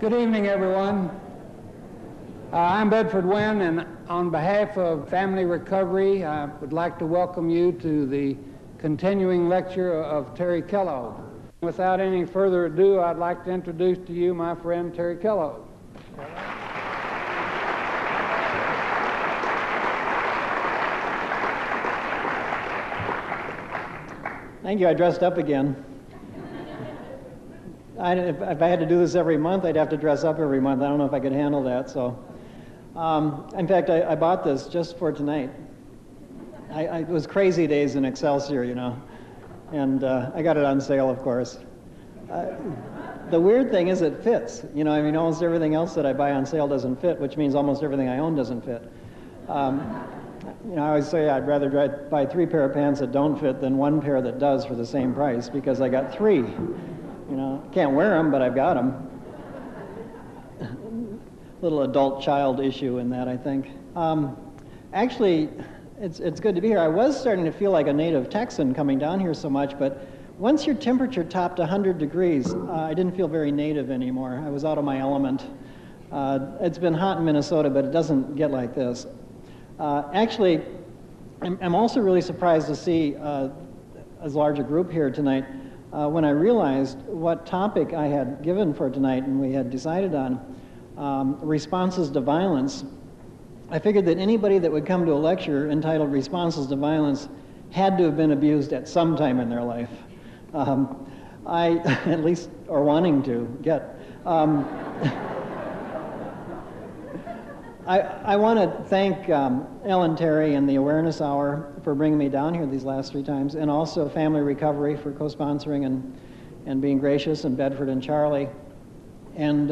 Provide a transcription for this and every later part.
Good evening, everyone. I'm Bedford Wynn, and on behalf of Family Recovery, I would like to welcome you to the continuing lecture of Terry Kellogg. Without any further ado, I'd like to introduce to you my friend Terry Kellogg. Thank you. I dressed up again. If I had to do this every month, I'd have to dress up every month. I don't know if I could handle that. So, in fact, I bought this just for tonight. It was crazy days in Excelsior, you know, and I got it on sale, of course. The weird thing is it fits. You know, I mean, almost everything else that I buy on sale doesn't fit, which means almost everything I own doesn't fit. You know, I always say I'd rather buy 3 pair of pants that don't fit than 1 pair that does for the same price, because I got 3. You know, can't wear them, but I've got them. Little adult-child issue in that, I think. Actually, it's good to be here. I was starting to feel like a native Texan coming down here so much, but once your temperature topped 100 degrees, I didn't feel very native anymore. I was out of my element. It's been hot in Minnesota, but it doesn't get like this. Actually, I'm also really surprised to see as large a group here tonight when I realized what topic I had given for tonight and we had decided on, responses to violence. I figured that anybody that would come to a lecture entitled Responses to Violence had to have been abused at some time in their life. At least, or wanting to get. I want to thank Ellen Terry and the Awareness Hour for bringing me down here these last 3 times, and also Family Recovery for co-sponsoring and being gracious, and Bedford and Charlie. And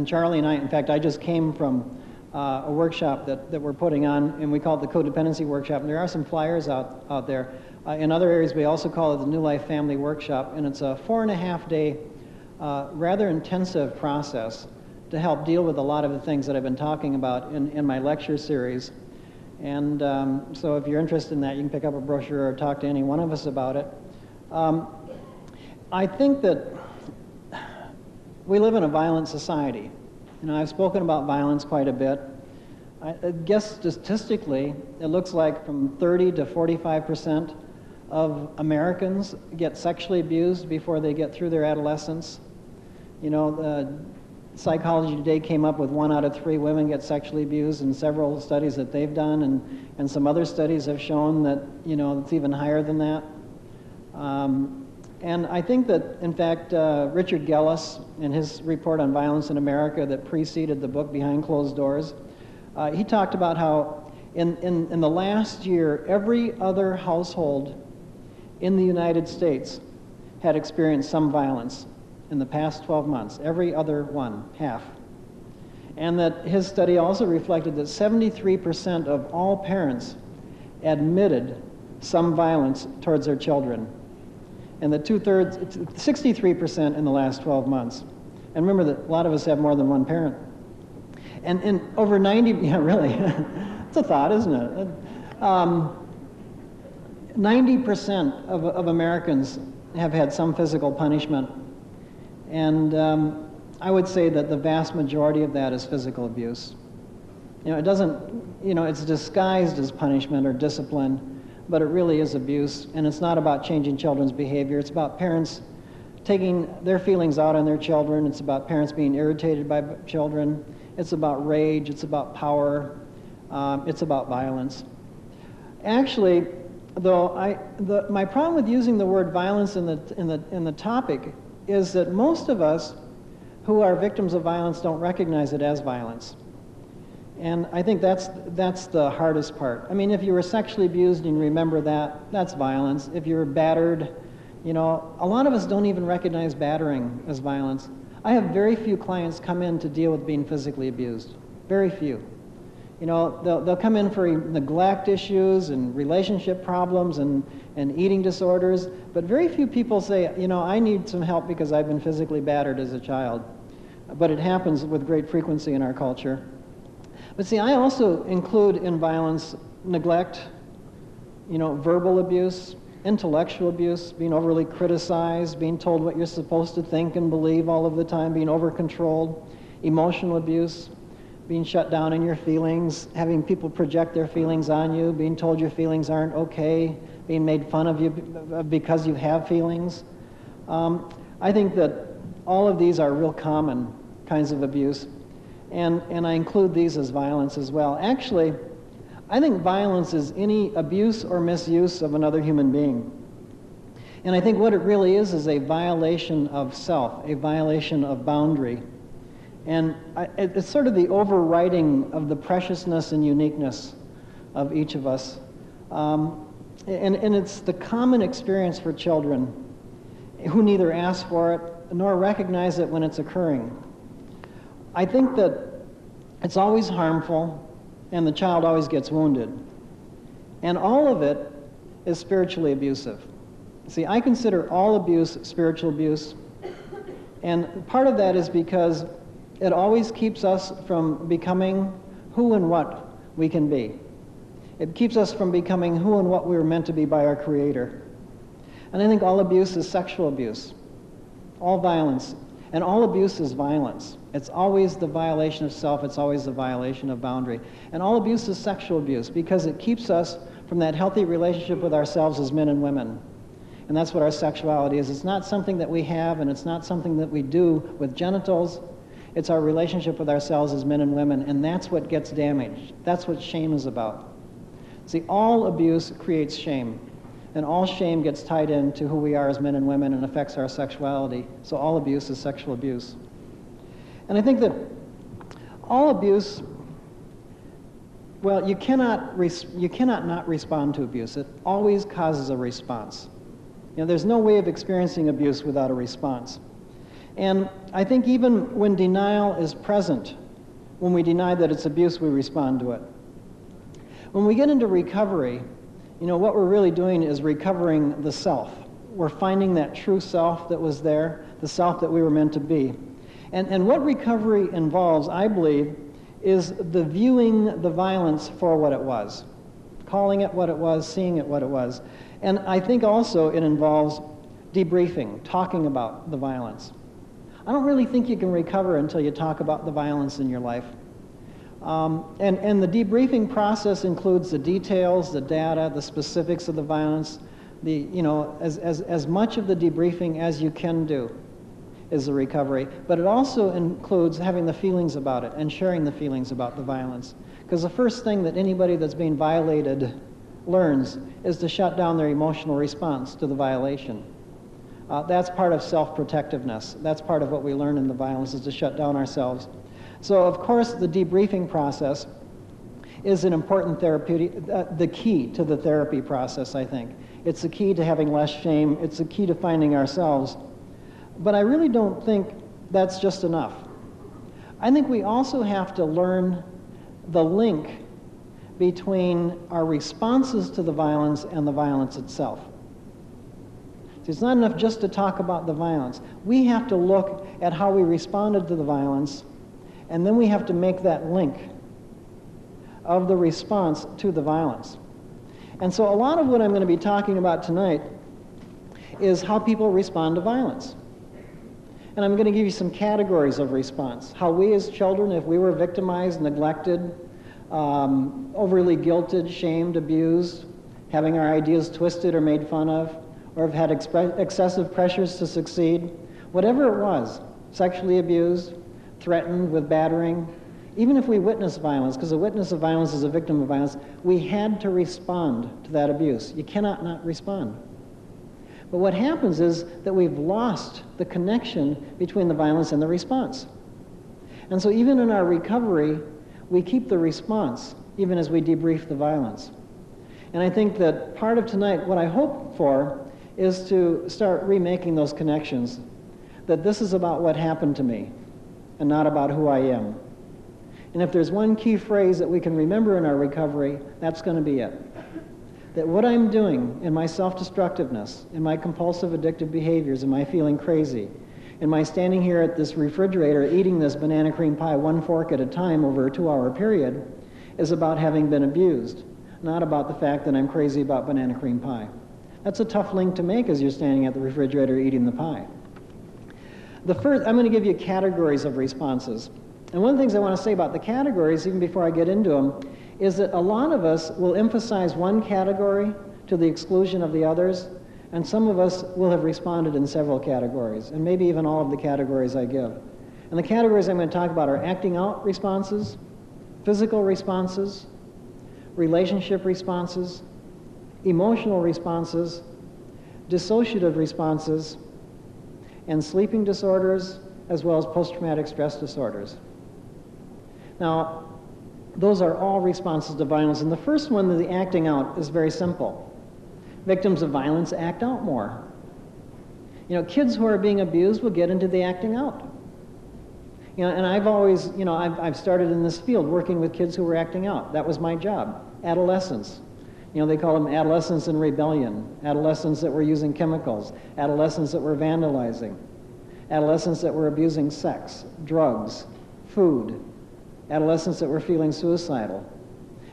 Charlie and I, in fact, I just came from a workshop that we're putting on, and we call it the Co-dependency Workshop, and there are some flyers out there. In other areas, we also call it the New Life Family Workshop, and it's a 4.5-day, rather intensive process to help deal with a lot of the things that I've been talking about in my lecture series. And so if you're interested in that, you can pick up a brochure or talk to any one of us about it. I think that we live in a violent society. You know, I've spoken about violence quite a bit. I guess statistically, it looks like from 30 to 45% of Americans get sexually abused before they get through their adolescence. You know, Psychology Today came up with 1 out of 3 women get sexually abused in several studies that they've done, and some other studies have shown that, you know, it's even higher than that. And I think that, in fact, Richard Gellis, in his report on violence in America that preceded the book Behind Closed Doors, he talked about how in the last year, every other household in the United States had experienced some violence in the past 12 months, every other one, half. And that his study also reflected that 73% of all parents admitted some violence towards their children. And that 63% in the last 12 months. And remember that a lot of us have more than one parent. And over 90, yeah, really, it's a thought, isn't it? 90% of Americans have had some physical punishment. And I would say that the vast majority of that is physical abuse. You know, it doesn't, you know, it's disguised as punishment or discipline, but it really is abuse. And it's not about changing children's behavior. It's about parents taking their feelings out on their children. It's about parents being irritated by children. It's about rage. It's about power. It's about violence. Actually, though, my problem with using the word violence in the topic is that most of us who are victims of violence don't recognize it as violence. And I think that's the hardest part. I mean, if you were sexually abused and you remember that, that's violence. If you were battered, you know, a lot of us don't even recognize battering as violence. I have very few clients come in to deal with being physically abused. Very few. You know, they'll come in for neglect issues and relationship problems and eating disorders, but very few people say, you know, I need some help because I've been physically battered as a child. But it happens with great frequency in our culture. But see, I also include in violence neglect, you know, verbal abuse, intellectual abuse, being overly criticized, being told what you're supposed to think and believe all of the time, being over-controlled, emotional abuse, being shut down in your feelings, having people project their feelings on you, being told your feelings aren't okay, being made fun of you because you have feelings. I think that all of these are real common kinds of abuse, and I include these as violence as well. Actually, I think violence is any abuse or misuse of another human being. And I think what it really is a violation of self, a violation of boundary. And it's sort of the overriding of the preciousness and uniqueness of each of us. And it's the common experience for children who neither ask for it nor recognize it when it's occurring. I think that it's always harmful and the child always gets wounded. And all of it is spiritually abusive. See, I consider all abuse spiritual abuse. And part of that is because it always keeps us from becoming who and what we can be. It keeps us from becoming who and what we were meant to be by our Creator. And I think all abuse is sexual abuse, all violence. And all abuse is violence. It's always the violation of self. It's always the violation of boundary. And all abuse is sexual abuse because it keeps us from that healthy relationship with ourselves as men and women. And that's what our sexuality is. It's not something that we have, and it's not something that we do with genitals. It's our relationship with ourselves as men and women, and that's what gets damaged. That's what shame is about. See, all abuse creates shame, and all shame gets tied into who we are as men and women and affects our sexuality. So all abuse is sexual abuse. And I think that all abuse, well, you cannot not respond to abuse. It always causes a response. You know, there's no way of experiencing abuse without a response. And I think even when denial is present, when we deny that it's abuse, we respond to it. When we get into recovery, you know, what we're really doing is recovering the self. We're finding that true self that was there, the self that we were meant to be. And what recovery involves, I believe, is the viewing the violence for what it was, calling it what it was, seeing it what it was. And I think also it involves debriefing, talking about the violence. I don't really think you can recover until you talk about the violence in your life. And the debriefing process includes the details, the data, the specifics of the violence, as much of the debriefing as you can do is the recovery. But it also includes having the feelings about it and sharing the feelings about the violence. Because the first thing that anybody that's being violated learns is to shut down their emotional response to the violation. That's part of self-protectiveness. That's part of what we learn in the violence, is to shut down ourselves. So, of course, the debriefing process is an important therapeutic, the key to the therapy process, I think. It's the key to having less shame. It's the key to finding ourselves. But I really don't think that's just enough. I think we also have to learn the link between our responses to the violence and the violence itself. So it's not enough just to talk about the violence. We have to look at how we responded to the violence, and then we have to make that link of the response to the violence. And so a lot of what I'm going to be talking about tonight is how people respond to violence. And I'm going to give you some categories of response. How we as children, if we were victimized, neglected, overly guilted, shamed, abused, having our ideas twisted or made fun of, or have had excessive pressures to succeed, whatever it was, sexually abused, threatened with battering, even if we witnessed violence, because a witness of violence is a victim of violence, we had to respond to that abuse. You cannot not respond. But what happens is that we've lost the connection between the violence and the response. And so even in our recovery, we keep the response, even as we debrief the violence. And I think that part of tonight, what I hope for, is to start remaking those connections, that this is about what happened to me, and not about who I am. And if there's one key phrase that we can remember in our recovery, that's going to be it. That what I'm doing in my self-destructiveness, in my compulsive addictive behaviors, in my feeling crazy, in my standing here at this refrigerator eating this banana cream pie one fork at a time over a 2-hour period, is about having been abused, not about the fact that I'm crazy about banana cream pie. That's a tough link to make as you're standing at the refrigerator eating the pie. I'm going to give you categories of responses. And one of the things I want to say about the categories, even before I get into them, is that a lot of us will emphasize one category to the exclusion of the others, and some of us will have responded in several categories, and maybe even all of the categories I give. And the categories I'm going to talk about are acting out responses, physical responses, relationship responses, emotional responses, dissociative responses, and sleeping disorders, as well as post-traumatic stress disorders. Now, those are all responses to violence. And the first one, the acting out, is very simple. Victims of violence act out more. You know, kids who are being abused will get into the acting out. You know, and I've always, you know, I've started in this field working with kids who were acting out. That was my job. Adolescents. You know, they call them adolescents in rebellion, adolescents that were using chemicals, adolescents that were vandalizing, adolescents that were abusing sex, drugs, food, adolescents that were feeling suicidal.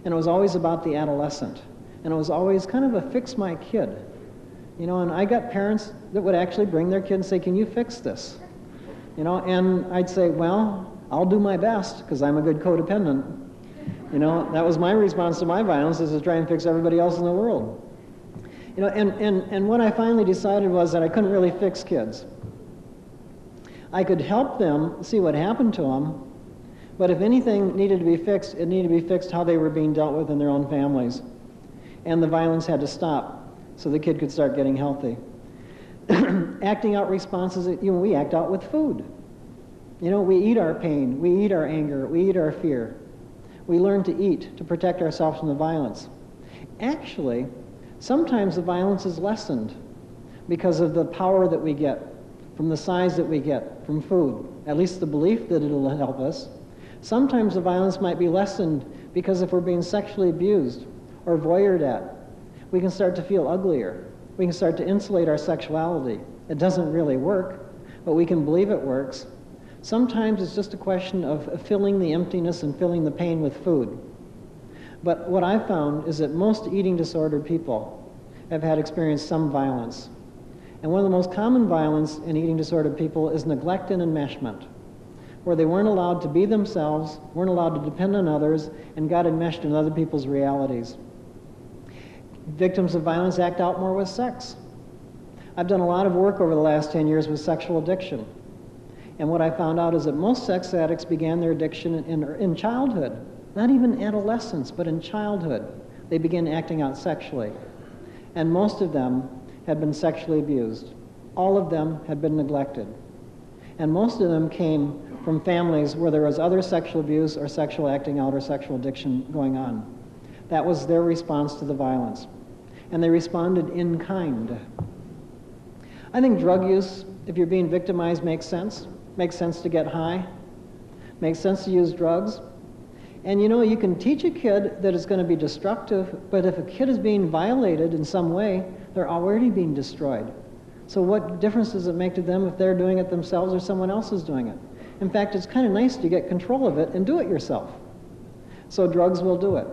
And it was always about the adolescent. And it was always kind of a fix my kid. You know, and I got parents that would actually bring their kid and say, can you fix this? You know, and I'd say, well, I'll do my best because I'm a good codependent. You know, that was my response to my violence, is to try and fix everybody else in the world. You know, and what I finally decided was that I couldn't really fix kids. I could help them see what happened to them, but if anything needed to be fixed, it needed to be fixed how they were being dealt with in their own families. And the violence had to stop so the kid could start getting healthy. Acting out responses, you know, we act out with food. You know, we eat our pain, we eat our anger, we eat our fear. We learn to eat to protect ourselves from the violence. Actually, sometimes the violence is lessened because of the power that we get from the size that we get from food, at least the belief that it'll help us. Sometimes the violence might be lessened because if we're being sexually abused or voyeured at, we can start to feel uglier. We can start to insulate our sexuality. It doesn't really work, but we can believe it works. Sometimes it's just a question of filling the emptiness and filling the pain with food. But what I've found is that most eating disordered people have had experienced some violence. And one of the most common violence in eating disordered people is neglect and enmeshment, where they weren't allowed to be themselves, weren't allowed to depend on others, and got enmeshed in other people's realities. Victims of violence act out more with sex. I've done a lot of work over the last 10 years with sexual addiction. And what I found out is that most sex addicts began their addiction in childhood. Not even adolescence, but in childhood. They began acting out sexually. And most of them had been sexually abused. All of them had been neglected. And most of them came from families where there was other sexual abuse or sexual acting out or sexual addiction going on. That was their response to the violence. And they responded in kind. I think drug use, if you're being victimized, makes sense. Makes sense to get high. Makes sense to use drugs. And you know, you can teach a kid that it's going to be destructive, but if a kid is being violated in some way, they're already being destroyed. So what difference does it make to them if they're doing it themselves or someone else is doing it? In fact, it's kind of nice to get control of it and do it yourself. So drugs will do it.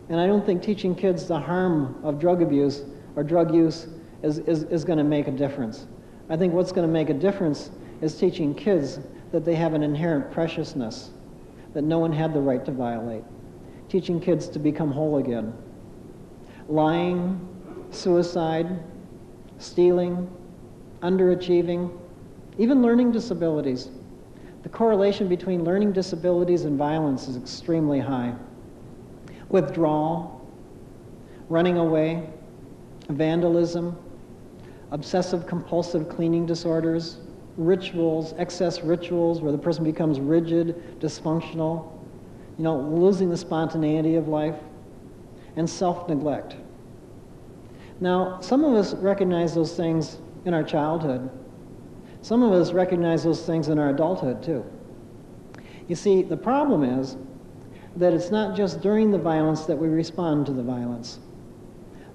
And I don't think teaching kids the harm of drug abuse or drug use is going to make a difference. I think what's going to make a difference is teaching kids that they have an inherent preciousness that no one had the right to violate. Teaching kids to become whole again. Lying, suicide, stealing, underachieving, even learning disabilities. The correlation between learning disabilities and violence is extremely high. Withdrawal, running away, vandalism, obsessive-compulsive cleaning disorders, rituals, excess rituals where the person becomes rigid, dysfunctional, you know, losing the spontaneity of life, and self-neglect. Now, some of us recognize those things in our childhood. Some of us recognize those things in our adulthood, too. You see, the problem is that it's not just during the violence that we respond to the violence.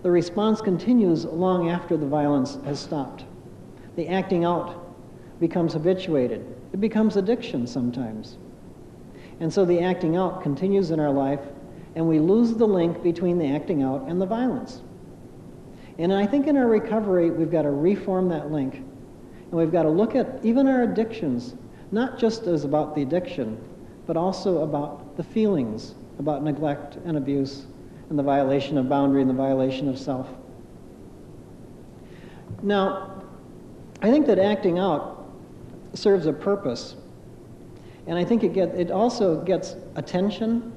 The response continues long after the violence has stopped. The acting out becomes habituated. It becomes addiction sometimes. And so the acting out continues in our life, and we lose the link between the acting out and the violence. And I think in our recovery, we've got to reform that link. And we've got to look at even our addictions, not just as about the addiction, but also about the feelings, about neglect and abuse, and the violation of boundary and the violation of self. Now, I think that acting out serves a purpose, and I think it also gets attention,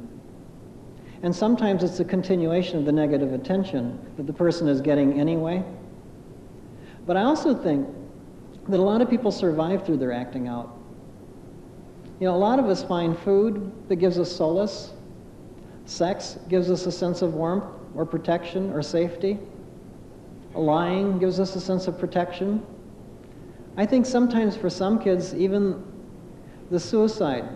and sometimes it's a continuation of the negative attention that the person is getting anyway. But I also think that a lot of people survive through their acting out. You know, a lot of us find food that gives us solace. Sex gives us a sense of warmth or protection or safety. Lying gives us a sense of protection. I think sometimes for some kids, even the suicide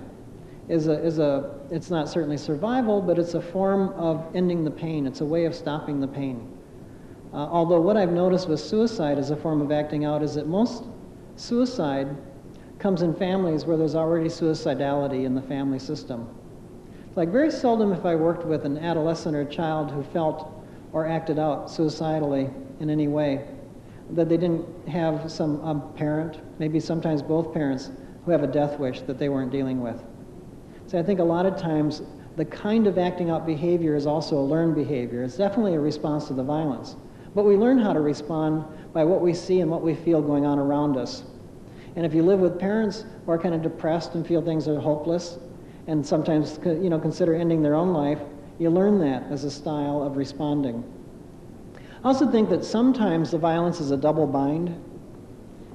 it's not certainly survival, but it's a form of ending the pain. It's a way of stopping the pain. Although what I've noticed with suicide as a form of acting out is that most suicide comes in families where there's already suicidality in the family system. Like very seldom if I worked with an adolescent or a child who felt or acted out suicidally in any way, that they didn't have some parent, maybe sometimes both parents, who have a death wish that they weren't dealing with. So I think a lot of times the kind of acting out behavior is also a learned behavior. It's definitely a response to the violence. But we learn how to respond by what we see and what we feel going on around us. And if you live with parents who are kind of depressed and feel things are hopeless, and sometimes consider ending their own life, you learn that as a style of responding. I also think that sometimes the violence is a double bind,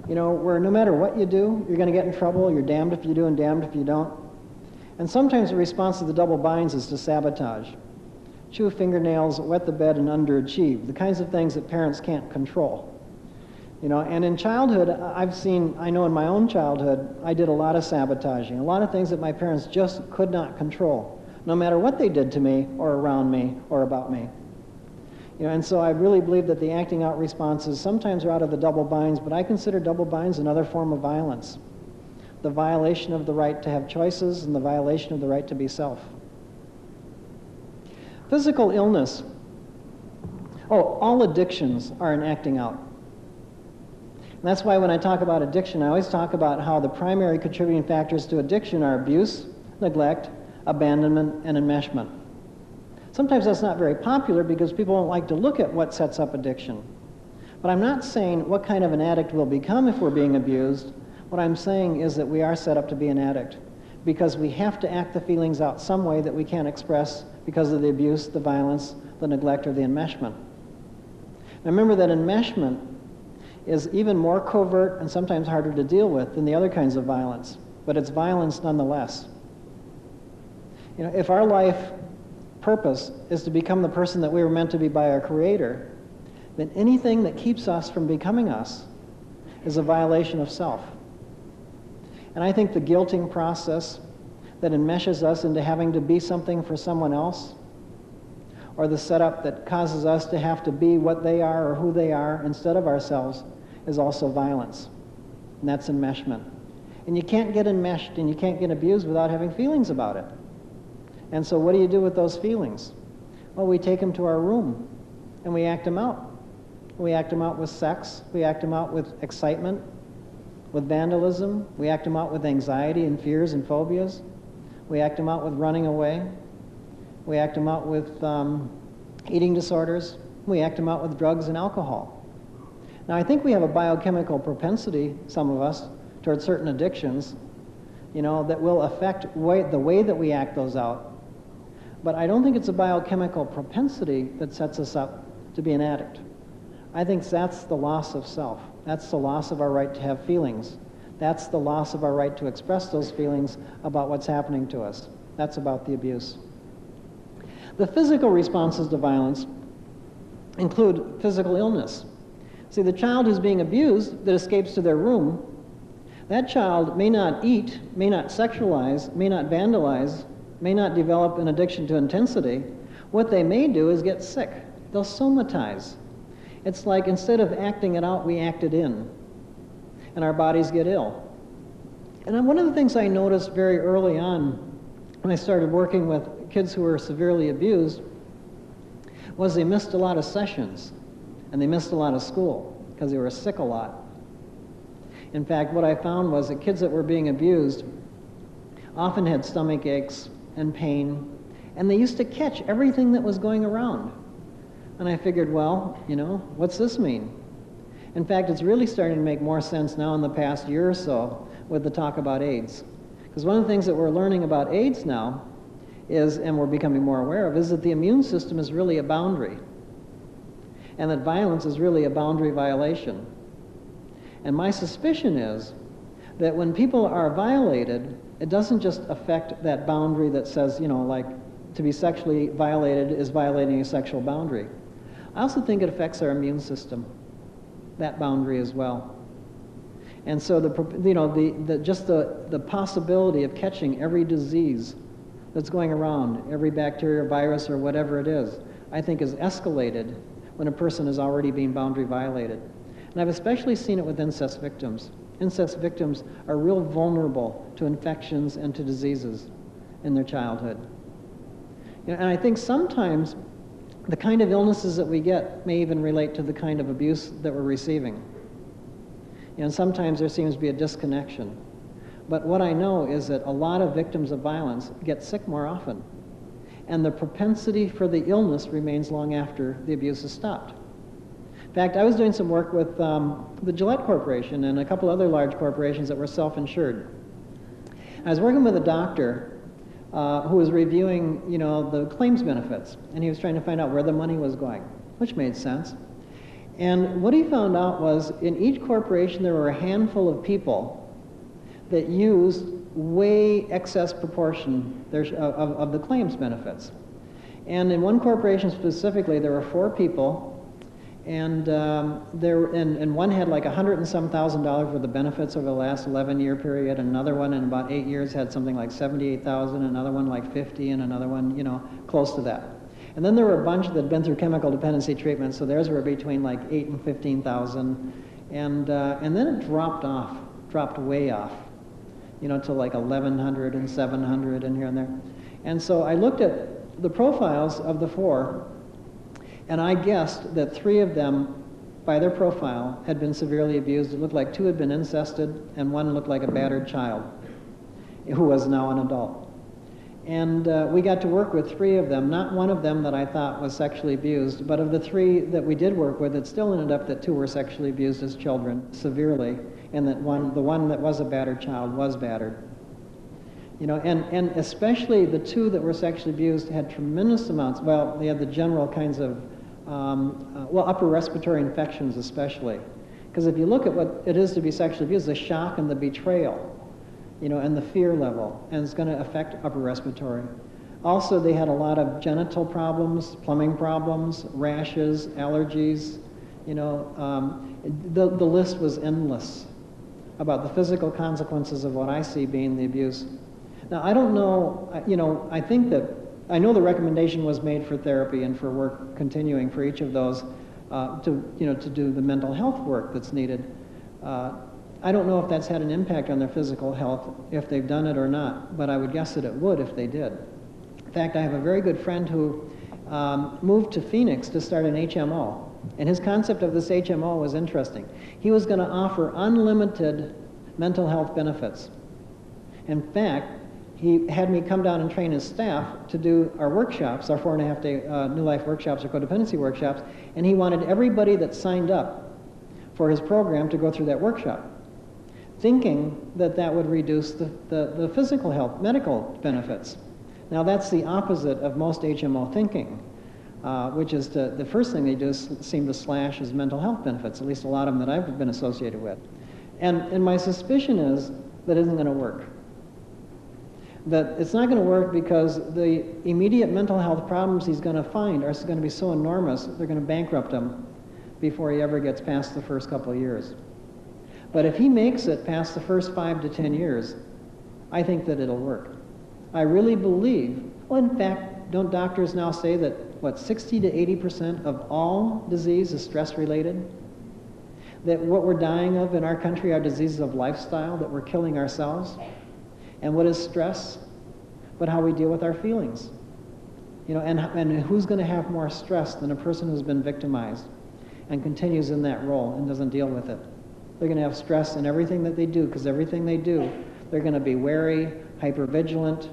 where no matter what you do, you're going to get in trouble. You're damned if you do and damned if you don't. And sometimes the response to the double binds is to sabotage. Chew fingernails, wet the bed, and underachieve, the kinds of things that parents can't control. And in childhood, I know in my own childhood, I did a lot of sabotaging, a lot of things that my parents just could not control, no matter what they did to me or around me or about me. And so I really believe that the acting out responses sometimes are out of the double binds, but I consider double binds another form of violence. The violation of the right to have choices and the violation of the right to be self. Physical illness. All addictions are an acting out. And that's why when I talk about addiction, I always talk about how the primary contributing factors to addiction are abuse, neglect, abandonment, and enmeshment. Sometimes that's not very popular because people don't like to look at what sets up addiction. But I'm not saying what kind of an addict we'll become if we're being abused. What I'm saying is that we are set up to be an addict because we have to act the feelings out some way that we can't express because of the abuse, the violence, the neglect, or the enmeshment. Now remember that enmeshment is even more covert and sometimes harder to deal with than the other kinds of violence, but it's violence nonetheless. If our life purpose is to become the person that we were meant to be by our Creator, then anything that keeps us from becoming us is a violation of self. And I think the guilting process that enmeshes us into having to be something for someone else, or the setup that causes us to have to be what they are or who they are instead of ourselves, is also violence. And that's enmeshment. And you can't get enmeshed and you can't get abused without having feelings about it. And so what do you do with those feelings? Well, we take them to our room and we act them out. We act them out with sex. We act them out with excitement, with vandalism. We act them out with anxiety and fears and phobias. We act them out with running away. We act them out with eating disorders. We act them out with drugs and alcohol. Now, I think we have a biochemical propensity, some of us, towards certain addictions, that will affect the way that we act those out. But I don't think it's a biochemical propensity that sets us up to be an addict. I think that's the loss of self. That's the loss of our right to have feelings. That's the loss of our right to express those feelings about what's happening to us. That's about the abuse. The physical responses to violence include physical illness. See, the child who's being abused that escapes to their room, that child may not eat, may not sexualize, may not vandalize, may not develop an addiction to intensity. What they may do is get sick. They'll somatize. It's like instead of acting it out, we act it in, and our bodies get ill. And one of the things I noticed very early on when I started working with kids who were severely abused was they missed a lot of sessions, and they missed a lot of school because they were sick a lot. In fact, what I found was that kids that were being abused often had stomach aches and pain, and they used to catch everything that was going around. And I figured, well, what's this mean? In fact, it's really starting to make more sense now in the past year or so with the talk about AIDS. Because one of the things that we're learning about AIDS now is, and we're becoming more aware of, is that the immune system is really a boundary. And that violence is really a boundary violation. And my suspicion is that when people are violated, it doesn't just affect that boundary that says, like, to be sexually violated is violating a sexual boundary. I also think it affects our immune system, that boundary as well. And so the possibility of catching every disease that's going around, every bacteria, virus, or whatever it is, I think is escalated when a person is already being boundary violated. And I've especially seen it with incest victims. Incest victims are real vulnerable to infections and to diseases in their childhood. And I think sometimes the kind of illnesses that we get may even relate to the kind of abuse that we're receiving. And sometimes there seems to be a disconnection. But what I know is that a lot of victims of violence get sick more often. And the propensity for the illness remains long after the abuse is stopped. In fact, I was doing some work with the Gillette Corporation and a couple other large corporations that were self-insured. I was working with a doctor who was reviewing, the claims benefits, and he was trying to find out where the money was going, which made sense. And what he found out was in each corporation there were a handful of people that used way excess proportion of the claims benefits. And in one corporation specifically, there were 4 people, and one had like $100 and some thousand worth of benefits over the last 11-year period. Another one in about 8 years had something like $78,000. Another one like 50, and another one, close to that. And then there were a bunch that had been through chemical dependency treatment, so theirs were between like 8 and 15,000, and then it dropped way off, to like 1,100 and 700 and here and there. And so I looked at the profiles of the 4. And I guessed that 3 of them, by their profile, had been severely abused. It looked like 2 had been incested, and 1 looked like a battered child, who was now an adult. And we got to work with 3 of them, not one of them that I thought was sexually abused, but of the 3 that we did work with, it still ended up that 2 were sexually abused as children, severely, and that the one that was a battered child was battered. And especially the 2 that were sexually abused had tremendous amounts, they had the general kinds of, upper respiratory infections especially. Because if you look at what it is to be sexually abused, the shock and the betrayal, and the fear level, and it's going to affect upper respiratory. Also, they had a lot of genital problems, plumbing problems, rashes, allergies, the list was endless about the physical consequences of what I see being the abuse. Now, I don't know, I know the recommendation was made for therapy and for work continuing for each of those to do the mental health work that's needed. I don't know if that's had an impact on their physical health, if they've done it or not, but I would guess that it would if they did. In fact, I have a very good friend who moved to Phoenix to start an HMO, and his concept of this HMO was interesting. He was going to offer unlimited mental health benefits. In fact, he had me come down and train his staff to do our workshops, our 4.5-day New Life workshops or codependency workshops, and he wanted everybody that signed up for his program to go through that workshop, thinking that that would reduce the physical health, medical benefits. Now that's the opposite of most HMO thinking, which is the first thing they do is seem to slash his mental health benefits, at least a lot of them that I've been associated with. And my suspicion is that it isn't going to work. That it's not going to work because the immediate mental health problems he's going to find are going to be so enormous, they're going to bankrupt him before he ever gets past the first couple of years. But if he makes it past the first 5 to 10 years, I think that it'll work. I really believe, well, in fact, don't doctors now say that, 60 to 80% of all disease is stress-related? That what we're dying of in our country are diseases of lifestyle, that we're killing ourselves? And what is stress? But how we deal with our feelings. And who's going to have more stress than a person who's been victimized and continues in that role and doesn't deal with it? They're going to have stress in everything that they do, because everything they do, they're going to be wary, hypervigilant,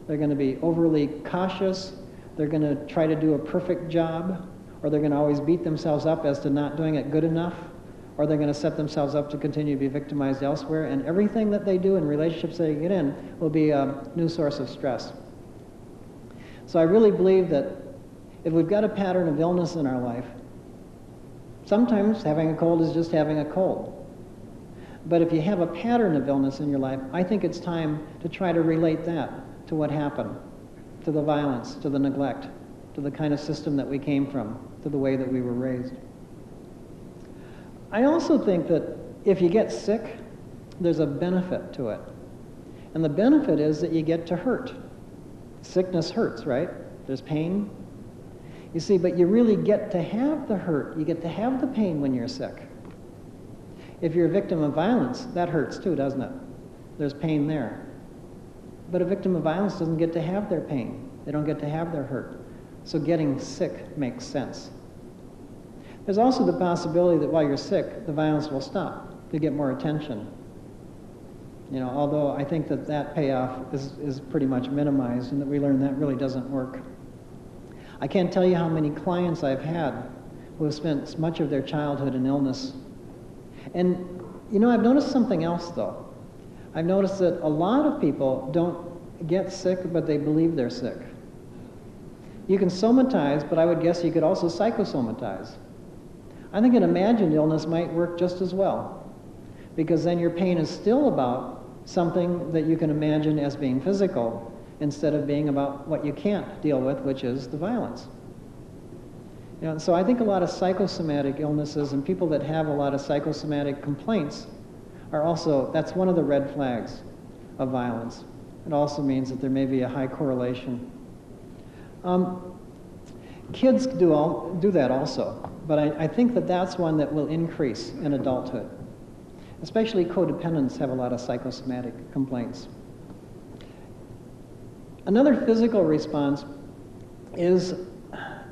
they're going to be overly cautious, they're going to try to do a perfect job, or they're going to always beat themselves up as to not doing it good enough, or they're going to set themselves up to continue to be victimized elsewhere, and everything that they do in relationships they get in will be a new source of stress. So I really believe that if we've got a pattern of illness in our life, sometimes having a cold is just having a cold. But if you have a pattern of illness in your life, I think it's time to try to relate that to what happened, to the violence, to the neglect, to the kind of system that we came from, to the way that we were raised. I also think that if you get sick, there's a benefit to it. And the benefit is that you get to hurt. Sickness hurts, right? There's pain. You see, but you really get to have the hurt. You get to have the pain when you're sick. If you're a victim of violence, that hurts too, doesn't it? There's pain there. But a victim of violence doesn't get to have their pain. They don't get to have their hurt. So getting sick makes sense. There's also the possibility that while you're sick, the violence will stop. You get more attention. You know, although I think that that payoff is pretty much minimized and that we learn that really doesn't work. I can't tell you how many clients I've had who have spent much of their childhood in illness. And, you know, I've noticed something else, though. I've noticed that a lot of people don't get sick, but they believe they're sick. You can somatize, but I would guess you could also psychosomatize. I think an imagined illness might work just as well, because then your pain is still about something that you can imagine as being physical, instead of being about what you can't deal with, which is the violence. You know, so I think a lot of psychosomatic illnesses and people that have a lot of psychosomatic complaints are also, that's one of the red flags of violence. It also means that there may be a high correlation. Kids do that also, but I think that that's one that will increase in adulthood. Especially codependents have a lot of psychosomatic complaints. Another physical response is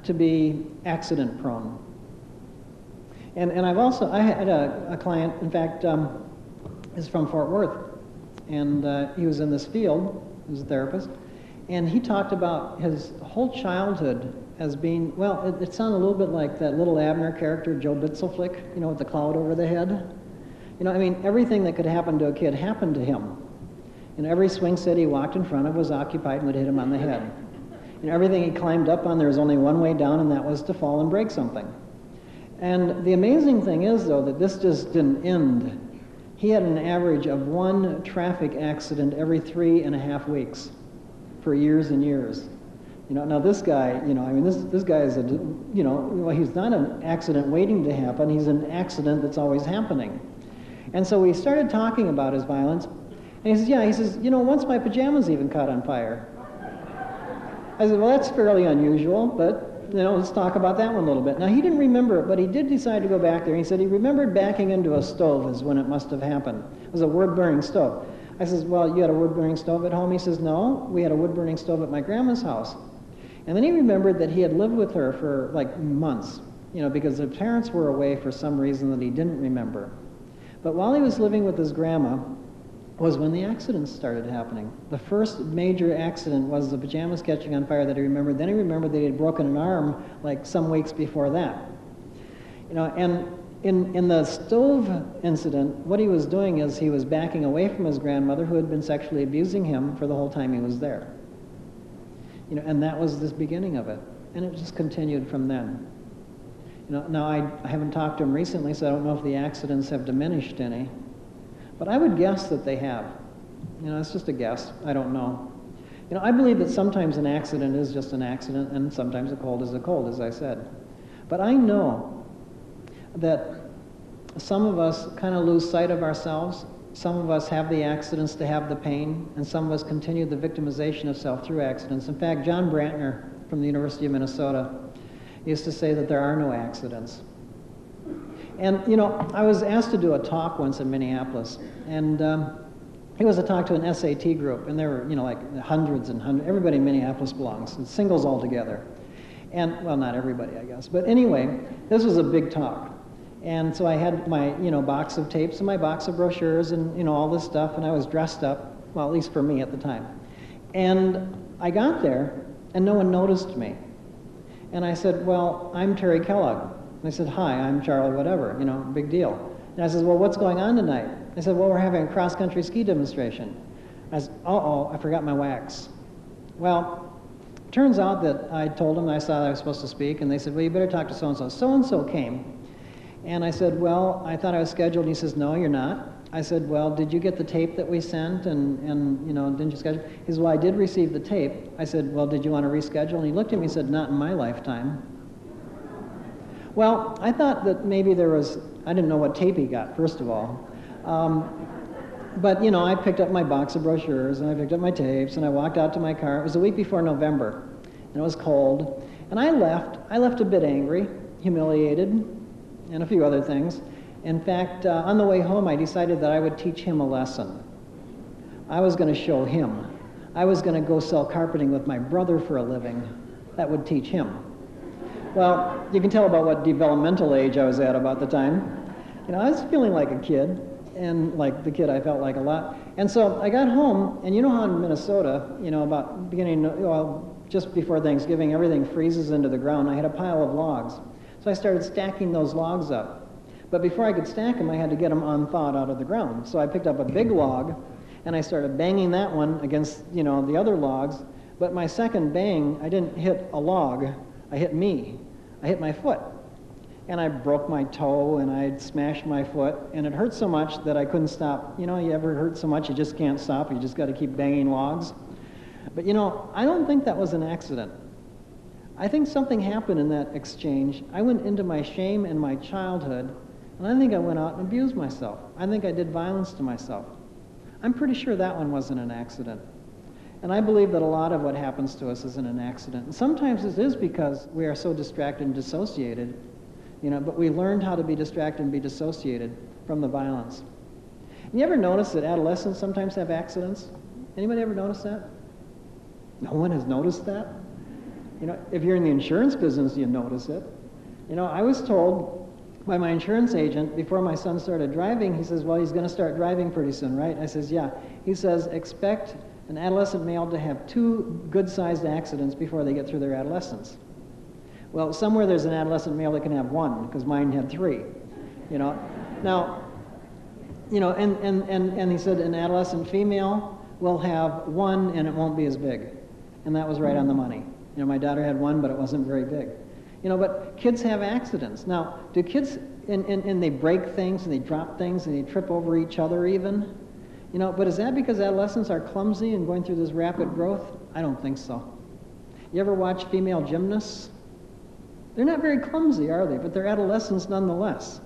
to be accident prone. And I had a client, in fact, is from Fort Worth, and he was in this field, he was a therapist, and he talked about his whole childhood as being, well, it sounded a little bit like that little Abner character, Joe Bitzelflick, you know, with the cloud over the head. You know, I mean, everything that could happen to a kid happened to him. And every swing set he walked in front of was occupied and would hit him on the head. And everything he climbed up on, there was only one way down, and that was to fall and break something. And the amazing thing is, though, that this just didn't end. He had an average of 1 traffic accident every 3.5 weeks for years and years. You know, now this guy, you know, I mean, this guy is a, you know, well, he's not an accident waiting to happen. He's an accident that's always happening. And so we started talking about his violence. And he says, yeah, he says, you know, once my pajamas even caught on fire. I said, well, that's fairly unusual, but, you know, let's talk about that one a little bit. Now, he didn't remember it, but he did decide to go back there. He said he remembered backing into a stove is when it must have happened. It was a wood-burning stove. I says, well, you had a wood-burning stove at home? He says, no, we had a wood-burning stove at my grandma's house. And then he remembered that he had lived with her for, like, months, you know, because the parents were away for some reason that he didn't remember. But while he was living with his grandma, was when the accidents started happening. The first major accident was the pajamas catching on fire that he remembered. Then he remembered that he had broken an arm like some weeks before that. You know, and in the stove incident, what he was doing is he was backing away from his grandmother, who had been sexually abusing him for the whole time he was there. You know, and that was the beginning of it. And it just continued from then. You know, now I haven't talked to him recently, so I don't know if the accidents have diminished any. But I would guess that they have. You know, it's just a guess. I don't know. You know, I believe that sometimes an accident is just an accident, and sometimes a cold is a cold, as I said. But I know that some of us kind of lose sight of ourselves. Some of us have the accidents to have the pain, and some of us continue the victimization of self through accidents. In fact, John Brantner from the University of Minnesota used to say that there are no accidents. And, you know, I was asked to do a talk once in Minneapolis, and it was a talk to an SAT group, and there were, you know, like hundreds and hundreds, everybody in Minneapolis belongs, it's singles all together. And, well, not everybody, I guess. But anyway, this was a big talk. And so I had my, you know, box of tapes and my box of brochures and, you know, all this stuff, and I was dressed up. Well, at least for me at the time. And I got there, and no one noticed me. And I said, well, I'm Terry Kellogg. And they said, hi, I'm Charlie whatever, big deal. And I said, well, what's going on tonight? They said, well, we're having a cross-country ski demonstration. I said, uh-oh, I forgot my wax. Well, it turns out that I told them I saw I was supposed to speak, and they said, well, you better talk to so-and-so. So-and-so came. And I said, well, I thought I was scheduled. And he says, no, you're not. I said, well, did you get the tape that we sent, and didn't you schedule? He said, well, I did receive the tape. I said, well, did you want to reschedule? And he looked at me and said, not in my lifetime. Well, I thought that maybe I didn't know what tape he got, first of all. But, I picked up my box of brochures, and I picked up my tapes, and I walked out to my car. It was a week before November, and it was cold. And I left a bit angry, humiliated, and a few other things. In fact, on the way home, I decided that I would teach him a lesson. I was going to show him. I was going to go sell carpeting with my brother for a living. That would teach him. Well, you can tell about what developmental age I was at about the time. I was feeling like a kid, and like the kid I felt like a lot. And so I got home, and you know how in Minnesota, about just before Thanksgiving, everything freezes into the ground. I had a pile of logs. So I started stacking those logs up. But before I could stack them, I had to get them unthawed out of the ground. So I picked up a big log, and I started banging that one against, the other logs. But my second bang, I didn't hit a log. I hit me. I hit my foot. And I broke my toe, and I smashed my foot. And it hurt so much that I couldn't stop. You ever hurt so much you just can't stop? You just got to keep banging logs. But, I don't think that was an accident. I think something happened in that exchange. I went into my shame and my childhood, and I think I went out and abused myself. I think I did violence to myself. I'm pretty sure that one wasn't an accident. And I believe that a lot of what happens to us isn't an accident. And sometimes it is because we are so distracted and dissociated, but we learned how to be distracted and be dissociated from the violence. And you ever notice that adolescents sometimes have accidents? Anybody ever notice that? No one has noticed that? If you're in the insurance business, you notice it. I was told by my insurance agent before my son started driving, he says, well, he's going to start driving pretty soon, right? I says, yeah. He says, expect an adolescent male to have 2 good-sized accidents before they get through their adolescence. Well, somewhere there's an adolescent male that can have 1, because mine had 3. Now, and he said an adolescent female will have 1 and it won't be as big. And that was right on the money. My daughter had 1, but it wasn't very big. But kids have accidents. Now, do kids, and they break things, and they drop things, and they trip over each other even? But is that because adolescents are clumsy and going through this rapid growth? I don't think so. You ever watch female gymnasts? They're not very clumsy, are they? But they're adolescents nonetheless.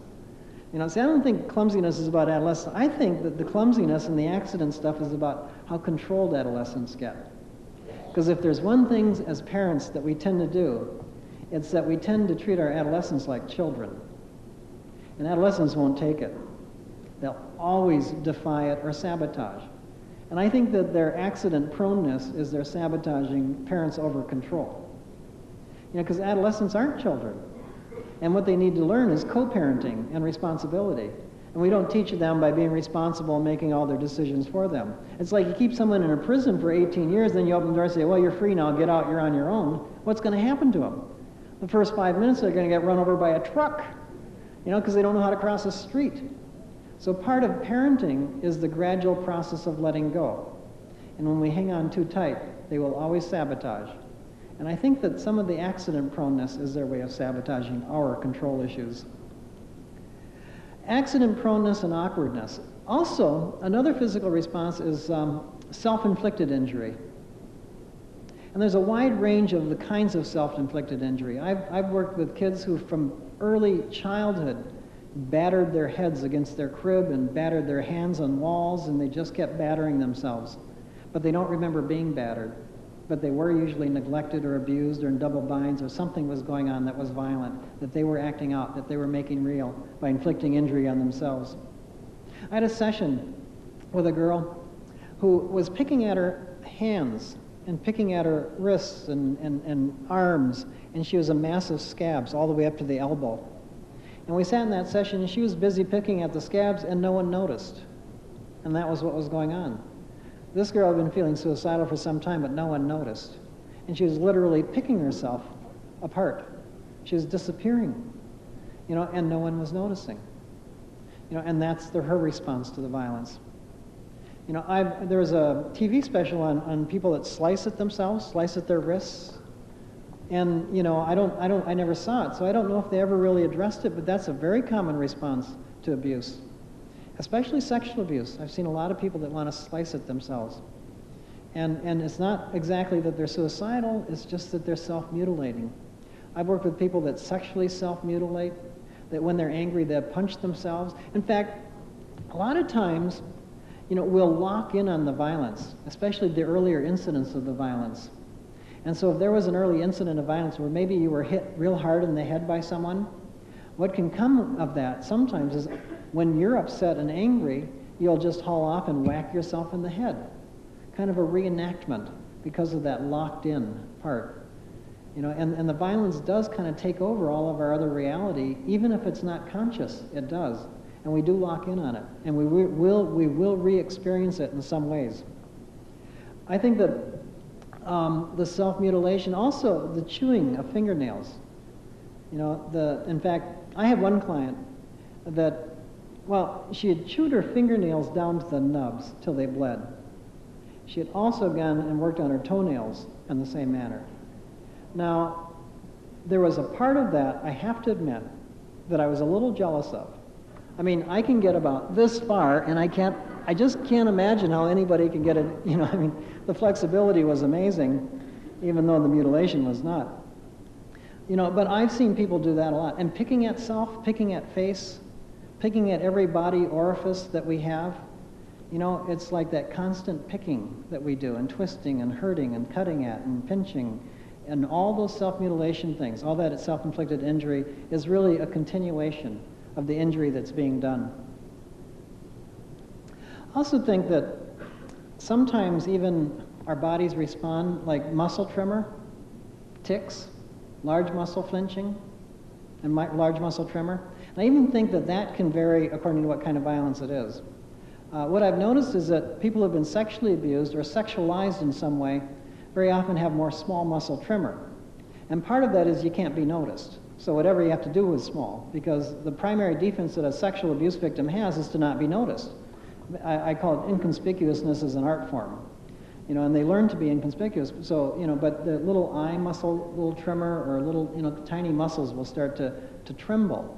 See, I don't think clumsiness is about adolescence. I think that the clumsiness and the accident stuff is about how controlled adolescents get. Because if there's one thing as parents that we tend to do, it's that we tend to treat our adolescents like children. And adolescents won't take it. They'll always defy it or sabotage. And I think that their accident proneness is their sabotaging parents over control. Because adolescents aren't children. And what they need to learn is co-parenting and responsibility. And we don't teach them by being responsible and making all their decisions for them. It's like you keep someone in a prison for 18 years, then you open the door and say, well, you're free now, get out, you're on your own. What's going to happen to them? The first 5 minutes, they're going to get run over by a truck, because they don't know how to cross a street. So part of parenting is the gradual process of letting go. And when we hang on too tight, they will always sabotage. And I think that some of the accident proneness is their way of sabotaging our control issues. Accident proneness and awkwardness. Also, another physical response is self-inflicted injury. And there's a wide range of the kinds of self-inflicted injury. I've worked with kids who from early childhood battered their heads against their crib and battered their hands on walls, and they just kept battering themselves. But they don't remember being battered. But they were usually neglected or abused or in double binds, or something was going on that was violent, that they were acting out, that they were making real by inflicting injury on themselves. I had a session with a girl who was picking at her hands and picking at her wrists and arms, and she was a mass of scabs all the way up to the elbow. And we sat in that session, and she was busy picking at the scabs, and no one noticed. And that was what was going on. This girl had been feeling suicidal for some time, but no one noticed. And she was literally picking herself apart. She was disappearing, and no one was noticing. And that's her response to the violence. There was a TV special on people that slice at themselves, slice at their wrists. And, I never saw it, so I don't know if they ever really addressed it, but that's a very common response to abuse, especially sexual abuse. I've seen a lot of people that want to slice at themselves. And it's not exactly that they're suicidal, it's just that they're self-mutilating. I've worked with people that sexually self-mutilate, that when they're angry, they punch themselves. In fact, a lot of times, we'll lock in on the violence, especially the earlier incidents of the violence. And so if there was an early incident of violence where maybe you were hit real hard in the head by someone, what can come of that sometimes is when you're upset and angry, you'll just haul off and whack yourself in the head. Kind of a reenactment because of that locked in part. And the violence does kind of take over all of our other reality, even if it's not conscious, it does. And we do lock in on it, and we will re-experience it in some ways. I think that the self-mutilation, also the chewing of fingernails. In fact, I had one client that, she had chewed her fingernails down to the nubs till they bled. She had also gone and worked on her toenails in the same manner. Now, there was a part of that, I have to admit, that I was a little jealous of. I mean, I can get about this far, and I just can't imagine how anybody can get it, the flexibility was amazing, even though the mutilation was not. But I've seen people do that a lot. And picking at self, picking at face, picking at every body orifice that we have, it's like that constant picking that we do, and twisting and hurting and cutting at and pinching, and all those self-mutilation things, all that self-inflicted injury is really a continuation of the injury that's being done. I also think that sometimes even our bodies respond like muscle tremor, tics, large muscle flinching, and large muscle tremor. And I even think that can vary according to what kind of violence it is. What I've noticed is that people who have been sexually abused or sexualized in some way very often have more small muscle tremor. And part of that is you can't be noticed. So whatever you have to do is small, because the primary defense that a sexual abuse victim has is to not be noticed. I call it inconspicuousness as an art form. And they learn to be inconspicuous. So, but the little eye muscle, little tremor, or little, tiny muscles will start to tremble.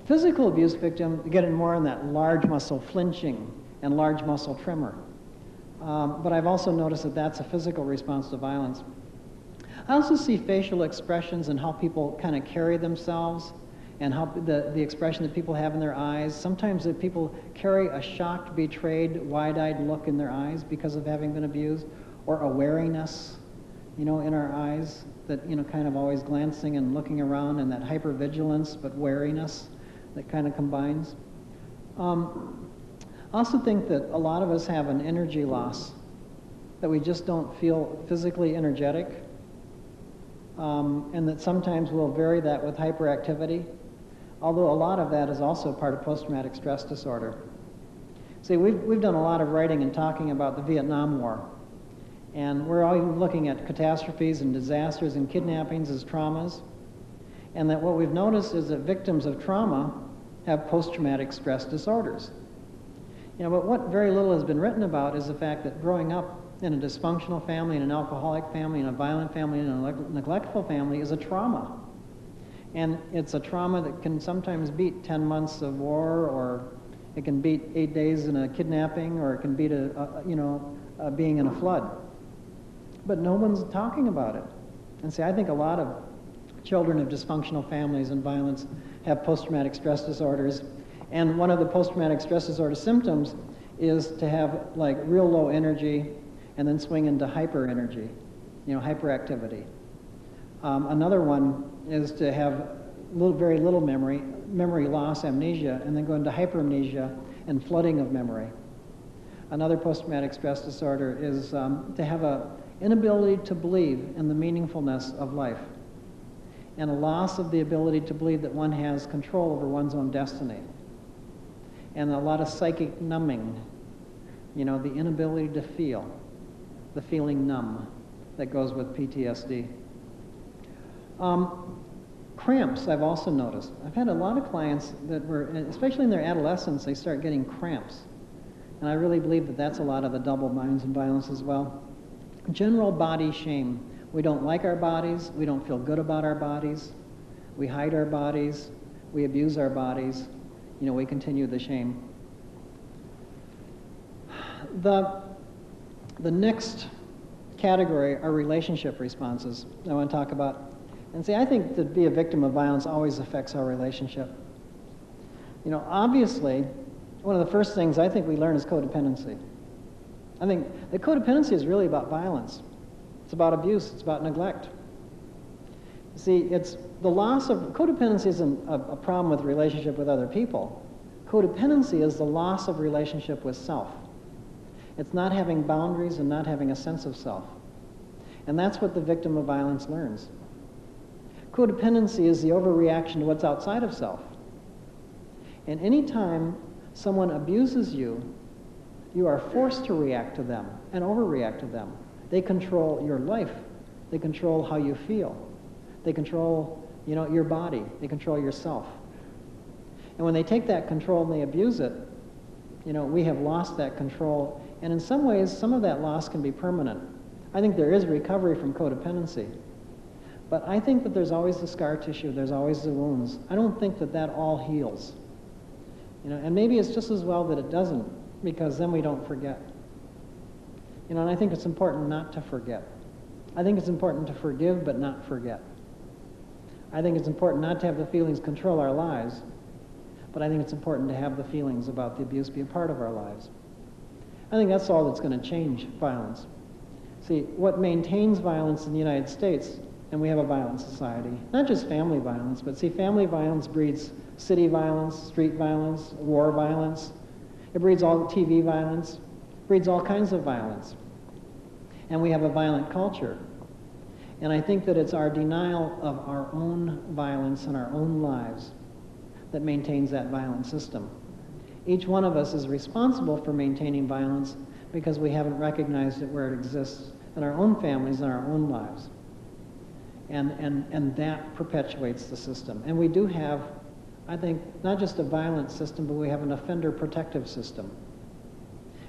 Physical abuse victim, getting more in that large muscle flinching and large muscle tremor. But I've also noticed that that's a physical response to violence. I also see facial expressions and how people kind of carry themselves, and how the expression that people have in their eyes. Sometimes that people carry a shocked, betrayed, wide-eyed look in their eyes because of having been abused, or a wariness, in our eyes that, kind of always glancing and looking around, and that hypervigilance but wariness that kind of combines. I also think that a lot of us have an energy loss, that we just don't feel physically energetic, and that sometimes we'll vary that with hyperactivity, although a lot of that is also part of post-traumatic stress disorder. See, we've done a lot of writing and talking about the Vietnam War, and we're all looking at catastrophes and disasters and kidnappings as traumas, and that what we've noticed is that victims of trauma have post-traumatic stress disorders. But what very little has been written about is the fact that growing up in a dysfunctional family, in an alcoholic family, in a violent family, in a neglectful family is a trauma. And it's a trauma that can sometimes beat 10 months of war, or it can beat 8 days in a kidnapping, or it can beat being in a flood. But no one's talking about it. And see, I think a lot of children of dysfunctional families and violence have post-traumatic stress disorders. And one of the post-traumatic stress disorder symptoms is to have like real low energy and then swing into hyper energy, hyperactivity. Another one is to have very little memory loss, amnesia, and then go into hyperamnesia and flooding of memory. Another post-traumatic stress disorder is to have an inability to believe in the meaningfulness of life, and a loss of the ability to believe that one has control over one's own destiny, and a lot of psychic numbing, You know, the inability to feel, the feeling numb that goes with PTSD. Cramps, I've also noticed. I've had a lot of clients that were, especially in their adolescence, they start getting cramps. And I really believe that that's a lot of the double binds and violence as well. General body shame. We don't like our bodies. We don't feel good about our bodies. We hide our bodies. We abuse our bodies. You know, we continue the shame. The next category are relationship responses I want to talk about. And see, I think to be a victim of violence always affects our relationship. You know, obviously, one of the first things I think we learn is codependency. I think that codependency is really about violence. It's about abuse. It's about neglect. See, it's the loss of, codependency isn't a problem with relationship with other people. Codependency is the loss of relationship with self. It's not having boundaries and not having a sense of self. And that's what the victim of violence learns. Codependency is the overreaction to what's outside of self. And any time someone abuses you, you are forced to react to them and overreact to them. They control your life. They control how you feel. They control, you know, your body. They control yourself. And when they take that control and they abuse it, you know, we have lost that control. And in some ways, some of that loss can be permanent. I think there is recovery from codependency. But I think that there's always the scar tissue, there's always the wounds. I don't think that that all heals. You know, and maybe it's just as well that it doesn't, because then we don't forget. You know, and I think it's important not to forget. I think it's important to forgive but not forget. I think it's important not to have the feelings control our lives, but I think it's important to have the feelings about the abuse be a part of our lives. I think that's all that's going to change violence. See, what maintains violence in the United States, and we have a violent society, not just family violence, but see, family violence breeds city violence, street violence, war violence. It breeds all TV violence, breeds all kinds of violence. And we have a violent culture. And I think that it's our denial of our own violence in our own lives that maintains that violent system. Each one of us is responsible for maintaining violence because we haven't recognized it where it exists in our own families and our own lives. And that perpetuates the system. And we do have, I think, not just a violent system, but we have an offender protective system.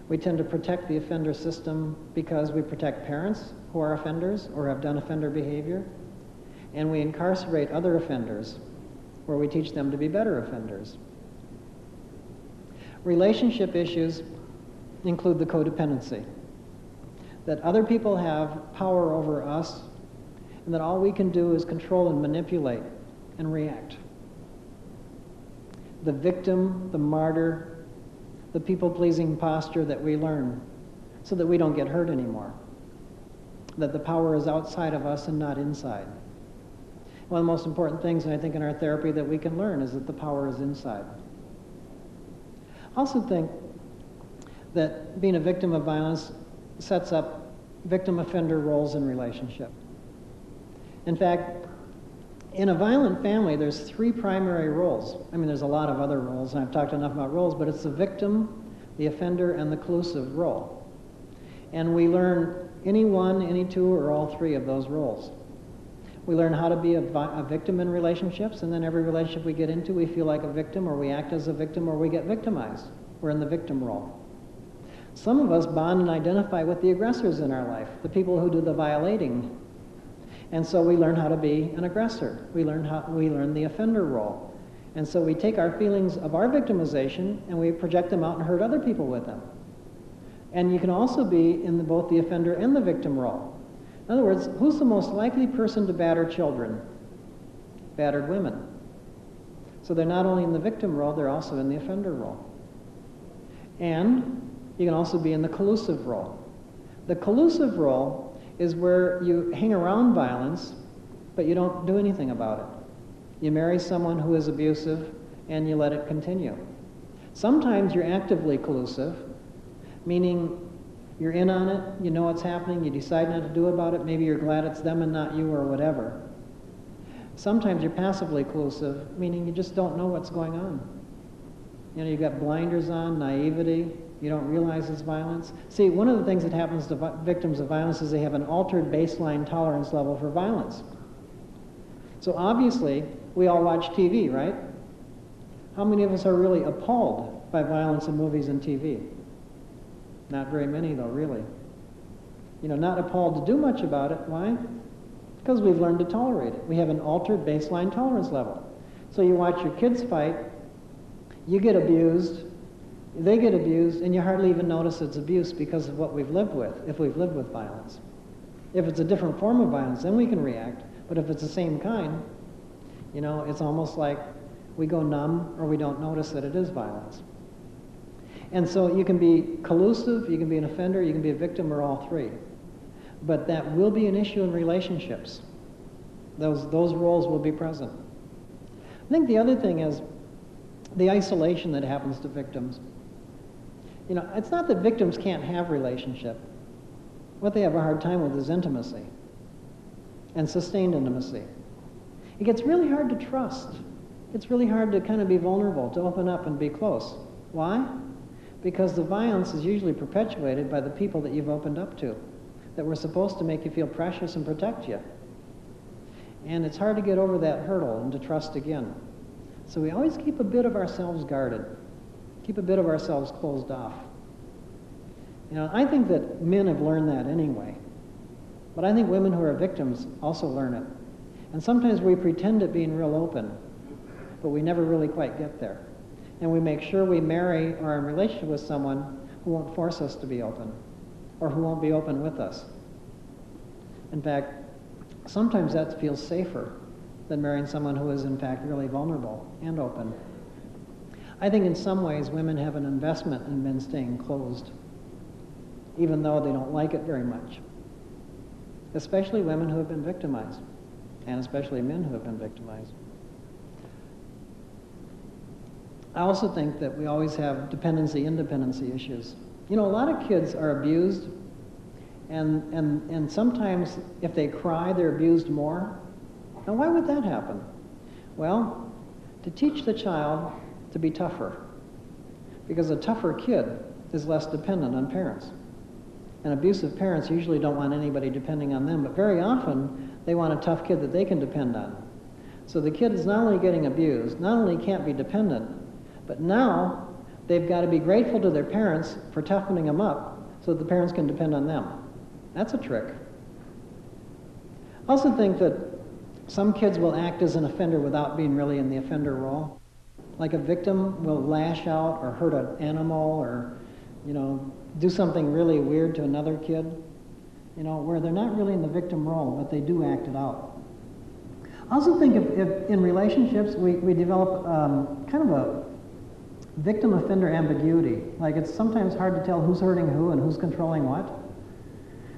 We tend to protect the offender system because we protect parents who are offenders or have done offender behavior, and we incarcerate other offenders where we teach them to be better offenders. Relationship issues include the codependency, that other people have power over us, and that all we can do is control and manipulate and react. The victim, the martyr, the people-pleasing posture that we learn so that we don't get hurt anymore. That the power is outside of us and not inside. One of the most important things, I think, in our therapy that we can learn is that the power is inside. I also think that being a victim of violence sets up victim-offender roles in relationship. In fact, in a violent family, there's 3 primary roles. I mean, there's a lot of other roles, and I've talked enough about roles, but it's the victim, the offender, and the collusive role. And we learn any one, any 2, or all 3 of those roles. We learn how to be a victim in relationships, and then every relationship we get into, we feel like a victim, or we act as a victim, or we get victimized. We're in the victim role. Some of us bond and identify with the aggressors in our life, the people who do the violating. And so we learn how to be an aggressor. We learn the offender role. And so we take our feelings of our victimization and we project them out and hurt other people with them. And you can also be in both the offender and the victim role. In other words, who's the most likely person to batter children? Battered women. So they're not only in the victim role, they're also in the offender role. And you can also be in the collusive role. The collusive role is where you hang around violence, but you don't do anything about it. You marry someone who is abusive, and you let it continue. Sometimes you're actively collusive, meaning you're in on it, you know what's happening, you decide not to do about it, maybe you're glad it's them and not you or whatever. Sometimes you're passively collusive, meaning you just don't know what's going on. You know, you've got blinders on, naivety, You don't realize it's violence. See, one of the things that happens to victims of violence is they have an altered baseline tolerance level for violence. So obviously, we all watch TV, right? How many of us are really appalled by violence in movies and TV? Not very many, though, really. You know, not appalled to do much about it. Why? Because we've learned to tolerate it. We have an altered baseline tolerance level. So you watch your kids fight, you get abused, they get abused, and you hardly even notice it's abuse because of what we've lived with, if we've lived with violence. If it's a different form of violence, then we can react. But if it's the same kind, you know, it's almost like we go numb or we don't notice that it is violence. And so you can be collusive, you can be an offender, you can be a victim, or all three. But that will be an issue in relationships. Those roles will be present. I think the other thing is the isolation that happens to victims. You know, it's not that victims can't have relationship. What they have a hard time with is intimacy and sustained intimacy. It gets really hard to trust. It's really hard to kind of be vulnerable, to open up and be close. Why? Because the violence is usually perpetuated by the people that you've opened up to, that were supposed to make you feel precious and protect you. And it's hard to get over that hurdle and to trust again. So we always keep a bit of ourselves guarded, keep a bit of ourselves closed off. You know, I think that men have learned that anyway. But I think women who are victims also learn it. And sometimes we pretend at being real open, but we never really quite get there. And we make sure we marry or are in a relationship with someone who won't force us to be open, or who won't be open with us. In fact, sometimes that feels safer than marrying someone who is in fact really vulnerable and open. I think in some ways women have an investment in men staying closed, even though they don't like it very much. Especially women who have been victimized, and especially men who have been victimized. I also think that we always have dependency-independency issues. You know, a lot of kids are abused, and sometimes if they cry, they're abused more. Now, why would that happen? Well, to teach the child to be tougher, because a tougher kid is less dependent on parents. And abusive parents usually don't want anybody depending on them, but very often they want a tough kid that they can depend on. So the kid is not only getting abused, not only can't be dependent, but now they've got to be grateful to their parents for toughening them up so that the parents can depend on them. That's a trick. I also think that some kids will act as an offender without being really in the offender role. Like a victim will lash out or hurt an animal or, you know, do something really weird to another kid, you know, where they're not really in the victim role, but they do act it out. I also think if in relationships we develop kind of a victim-offender ambiguity. Like it's sometimes hard to tell who's hurting who and who's controlling what.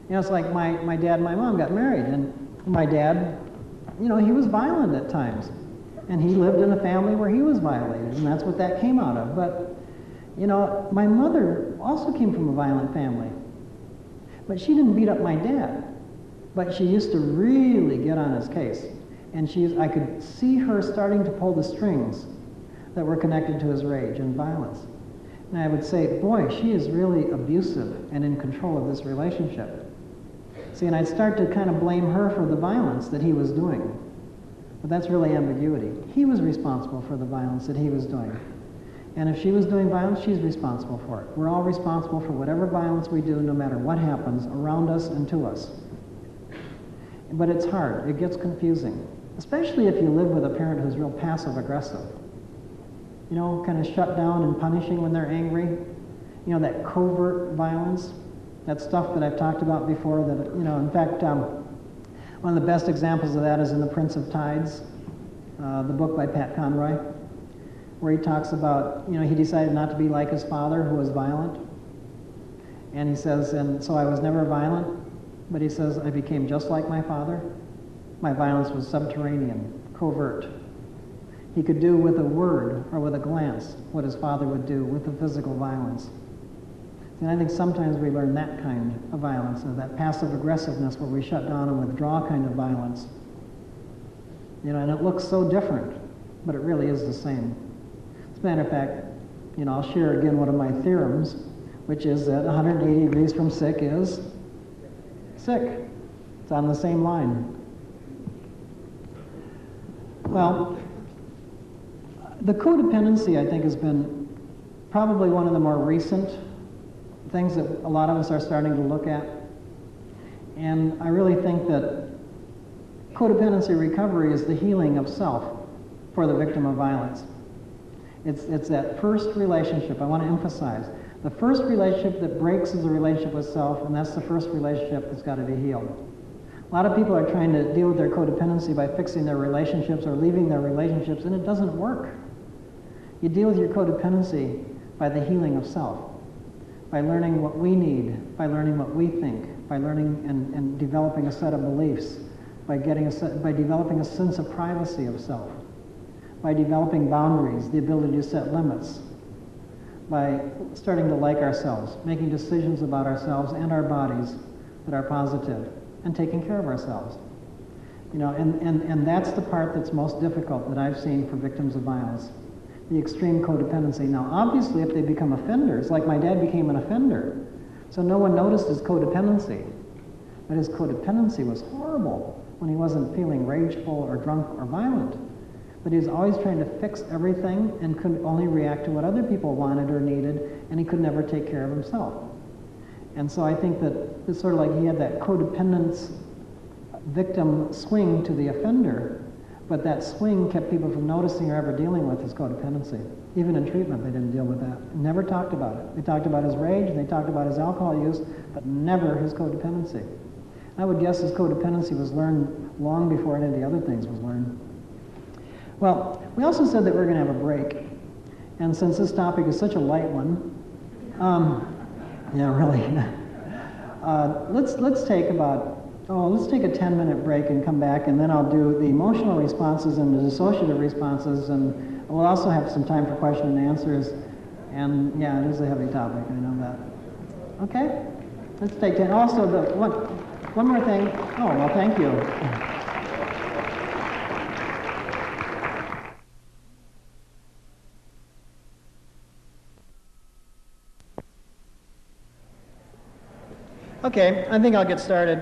You know, it's like my dad and my mom got married, and my dad, you know, he was violent at times. And he lived in a family where he was violated, and that's what that came out of. But, you know, my mother also came from a violent family. But she didn't beat up my dad. But she used to really get on his case. And I could see her starting to pull the strings that were connected to his rage and violence. And I would say, boy, she is really abusive and in control of this relationship. See, and I'd start to kind of blame her for the violence that he was doing. But that's really ambiguity. He was responsible for the violence that he was doing. And if she was doing violence, she's responsible for it. We're all responsible for whatever violence we do, no matter what happens around us and to us. But it's hard. It gets confusing, especially if you live with a parent who's real passive-aggressive. You know, kind of shut down and punishing when they're angry. You know, that covert violence, that stuff that I've talked about before that, you know, in fact, one of the best examples of that is in The Prince of Tides, the book by Pat Conroy, where he talks about, you know, he decided not to be like his father, who was violent. And he says, and so I was never violent, but he says, I became just like my father. My violence was subterranean, covert. He could do with a word or with a glance what his father would do with the physical violence. And I think sometimes we learn that kind of violence, or that passive aggressiveness where we shut down and withdraw kind of violence. You know, and it looks so different, but it really is the same. As a matter of fact, you know, I'll share again one of my theorems, which is that 180 degrees from sick is sick. It's on the same line. Well, the codependency, I think, has been probably one of the more recent things that a lot of us are starting to look at. And I really think that codependency recovery is the healing of self for the victim of violence. It's that first relationship, I want to emphasize. The first relationship that breaks is the relationship with self, and that's the first relationship that's got to be healed. A lot of people are trying to deal with their codependency by fixing their relationships or leaving their relationships, and it doesn't work. You deal with your codependency by the healing of self, by learning what we need, by learning what we think, by learning and developing a set of beliefs, by developing a sense of privacy of self, by developing boundaries, the ability to set limits, by starting to like ourselves, making decisions about ourselves and our bodies that are positive, and taking care of ourselves. You know, and that's the part that's most difficult that I've seen for victims of violence, the extreme codependency. Now, obviously, if they become offenders, like my dad became an offender, so no one noticed his codependency, but his codependency was horrible when he wasn't feeling rageful or drunk or violent. But he was always trying to fix everything and could only react to what other people wanted or needed, and he could never take care of himself. And so I think that it's sort of like he had that codependence victim swing to the offender, but that swing kept people from noticing or ever dealing with his codependency. Even in treatment, they didn't deal with that. Never talked about it. They talked about his rage, and they talked about his alcohol use, but never his codependency. I would guess his codependency was learned long before any of the other things was learned. Well, we also said that we're going to have a break. And since this topic is such a light one, yeah, really, let's take a 10-minute break and come back, and then I'll do the emotional responses and the dissociative responses, and we'll also have some time for question and answers. And yeah, it is a heavy topic, I know that. Okay? Let's take 10. Also, one more thing. Oh, well, thank you. Okay, I think I'll get started.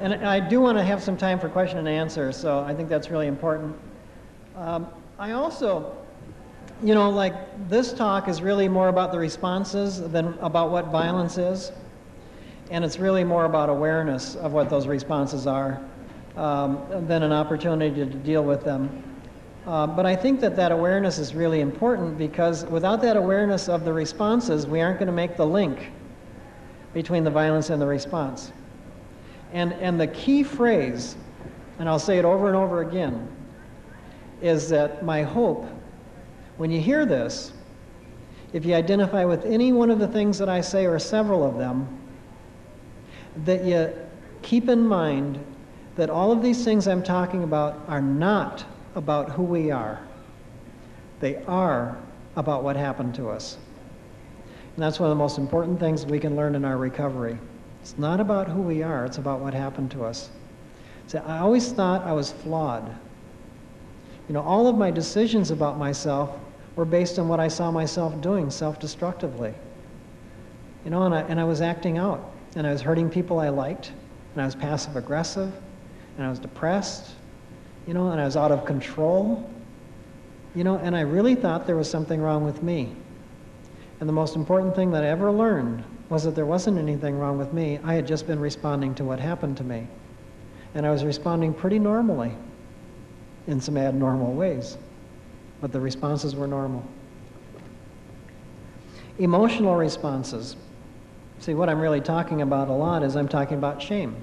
And I do want to have some time for question and answer, so I think that's really important. I also, you know, like this talk is really more about the responses than about what violence is. And it's really more about awareness of what those responses are than an opportunity to deal with them. But I think that awareness is really important, because without that awareness of the responses, we aren't going to make the link between the violence and the response. And the key phrase, and I'll say it over and over again, is that my hope, when you hear this, if you identify with any one of the things that I say or several of them, that you keep in mind that all of these things I'm talking about are not about who we are. They are about what happened to us. And that's one of the most important things we can learn in our recovery. It's not about who we are, it's about what happened to us. So I always thought I was flawed. You know, all of my decisions about myself were based on what I saw myself doing self-destructively. You know, and I was acting out, and I was hurting people I liked, and I was passive-aggressive, and I was depressed, you know, and I was out of control, you know, and I really thought there was something wrong with me. And the most important thing that I ever learned was that there wasn't anything wrong with me. I had just been responding to what happened to me. And I was responding pretty normally in some abnormal ways, but the responses were normal. Emotional responses. See, what I'm really talking about a lot is I'm talking about shame.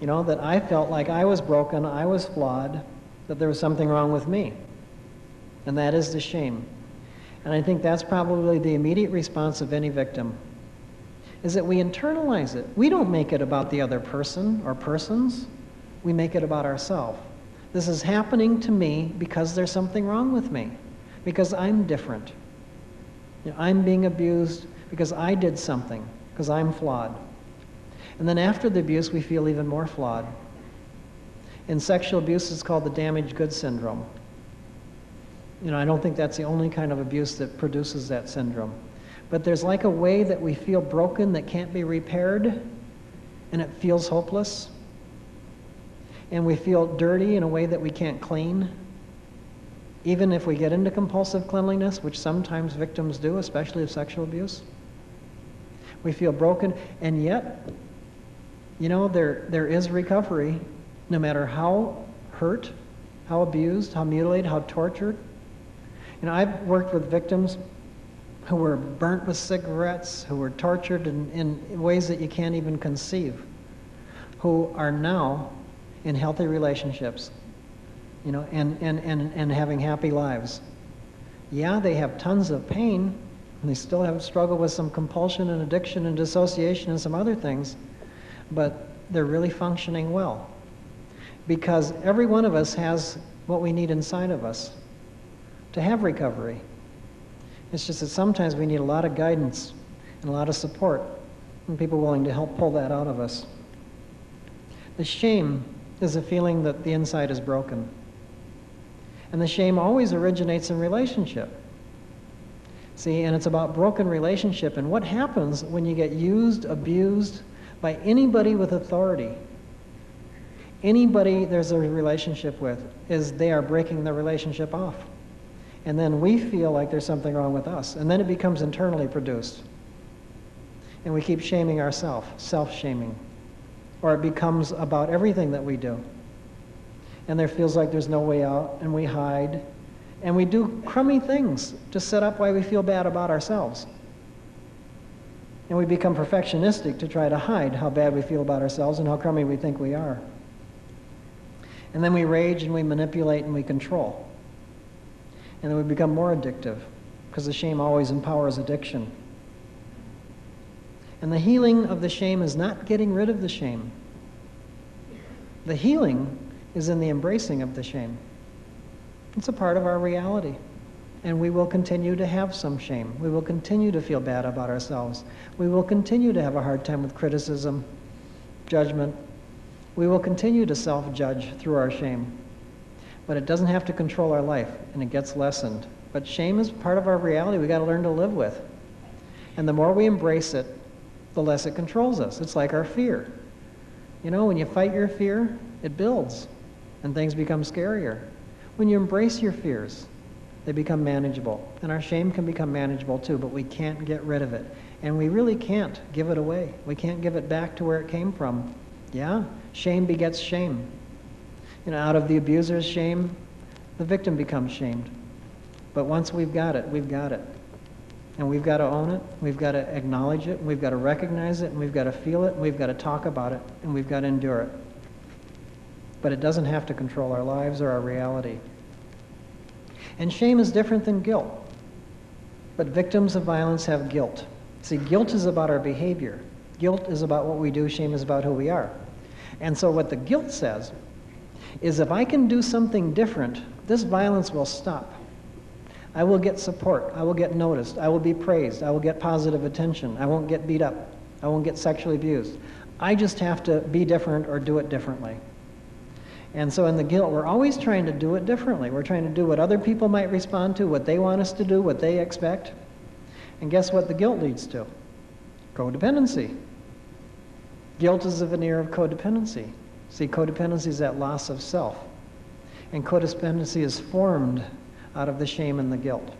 You know, that I felt like I was broken, I was flawed, that there was something wrong with me. And that is the shame. And I think that's probably the immediate response of any victim, is that we internalize it. We don't make it about the other person or persons. We make it about ourselves. This is happening to me because there's something wrong with me, because I'm different. You know, I'm being abused because I did something, because I'm flawed. And then after the abuse, we feel even more flawed. In sexual abuse, it's called the damaged goods syndrome. I don't think that's the only kind of abuse that produces that syndrome. But there's like a way that we feel broken that can't be repaired, and it feels hopeless. And we feel dirty in a way that we can't clean. Even if we get into compulsive cleanliness, which sometimes victims do, especially of sexual abuse. We feel broken, and yet, there is recovery, no matter how hurt, how abused, how mutilated, how tortured. I've worked with victims who were burnt with cigarettes, who were tortured in ways that you can't even conceive, who are now in healthy relationships, and having happy lives. Yeah, they have tons of pain, and they still have struggled with some compulsion and addiction and dissociation and some other things, but they're really functioning well. Because every one of us has what we need inside of us to have recovery. It's just that sometimes we need a lot of guidance and a lot of support and people willing to help pull that out of us. The shame is a feeling that the inside is broken. And the shame always originates in relationship. See, and it's about broken relationship. And what happens when you get used, abused by anybody with authority? Anybody there's a relationship with, is they are breaking the relationship off. And then we feel like there's something wrong with us. And then it becomes internally produced. And we keep shaming ourselves, self-shaming. Or it becomes about everything that we do. And there feels like there's no way out, and we hide. And we do crummy things to set up why we feel bad about ourselves. And we become perfectionistic to try to hide how bad we feel about ourselves and how crummy we think we are. And then we rage and we manipulate and we control. And then we become more addictive, because the shame always empowers addiction. And the healing of the shame is not getting rid of the shame. The healing is in the embracing of the shame. It's a part of our reality. And we will continue to have some shame. We will continue to feel bad about ourselves. We will continue to have a hard time with criticism, judgment. We will continue to self-judge through our shame. But it doesn't have to control our life, and it gets lessened. But shame is part of our reality we got to learn to live with. And the more we embrace it, the less it controls us. It's like our fear. When you fight your fear, it builds, and things become scarier. When you embrace your fears, they become manageable. And our shame can become manageable too, but we can't get rid of it. And we really can't give it away. We can't give it back to where it came from. Yeah, shame begets shame. Out of the abuser's shame, the victim becomes shamed. But once we've got it, we've got it. And we've got to own it, we've got to acknowledge it, we've got to recognize it, and we've got to feel it, and we've got to talk about it, and we've got to endure it. But it doesn't have to control our lives or our reality. And shame is different than guilt. But victims of violence have guilt. See, guilt is about our behavior. Guilt is about what we do, shame is about who we are. And so what the guilt says is, if I can do something different, this violence will stop. I will get support. I will get noticed. I will be praised. I will get positive attention. I won't get beat up. I won't get sexually abused. I just have to be different or do it differently. And so in the guilt, we're always trying to do it differently. We're trying to do what other people might respond to, what they want us to do, what they expect. And guess what the guilt leads to? Codependency. Guilt is a veneer of codependency. See, codependency is that loss of self. And codependency is formed out of the shame and the guilt.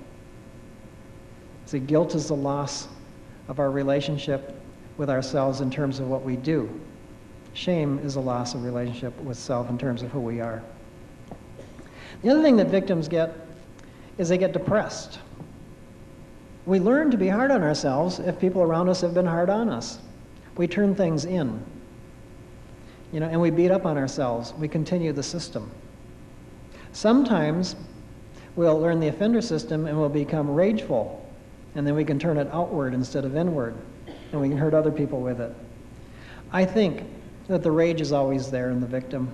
See, guilt is the loss of our relationship with ourselves in terms of what we do. Shame is a loss of relationship with self in terms of who we are. The other thing that victims get is they get depressed. We learn to be hard on ourselves if people around us have been hard on us. We turn things in, and we beat up on ourselves. We continue the system. Sometimes we'll learn the offender system and we'll become rageful, and then we can turn it outward instead of inward, and we can hurt other people with it. I think that the rage is always there in the victim.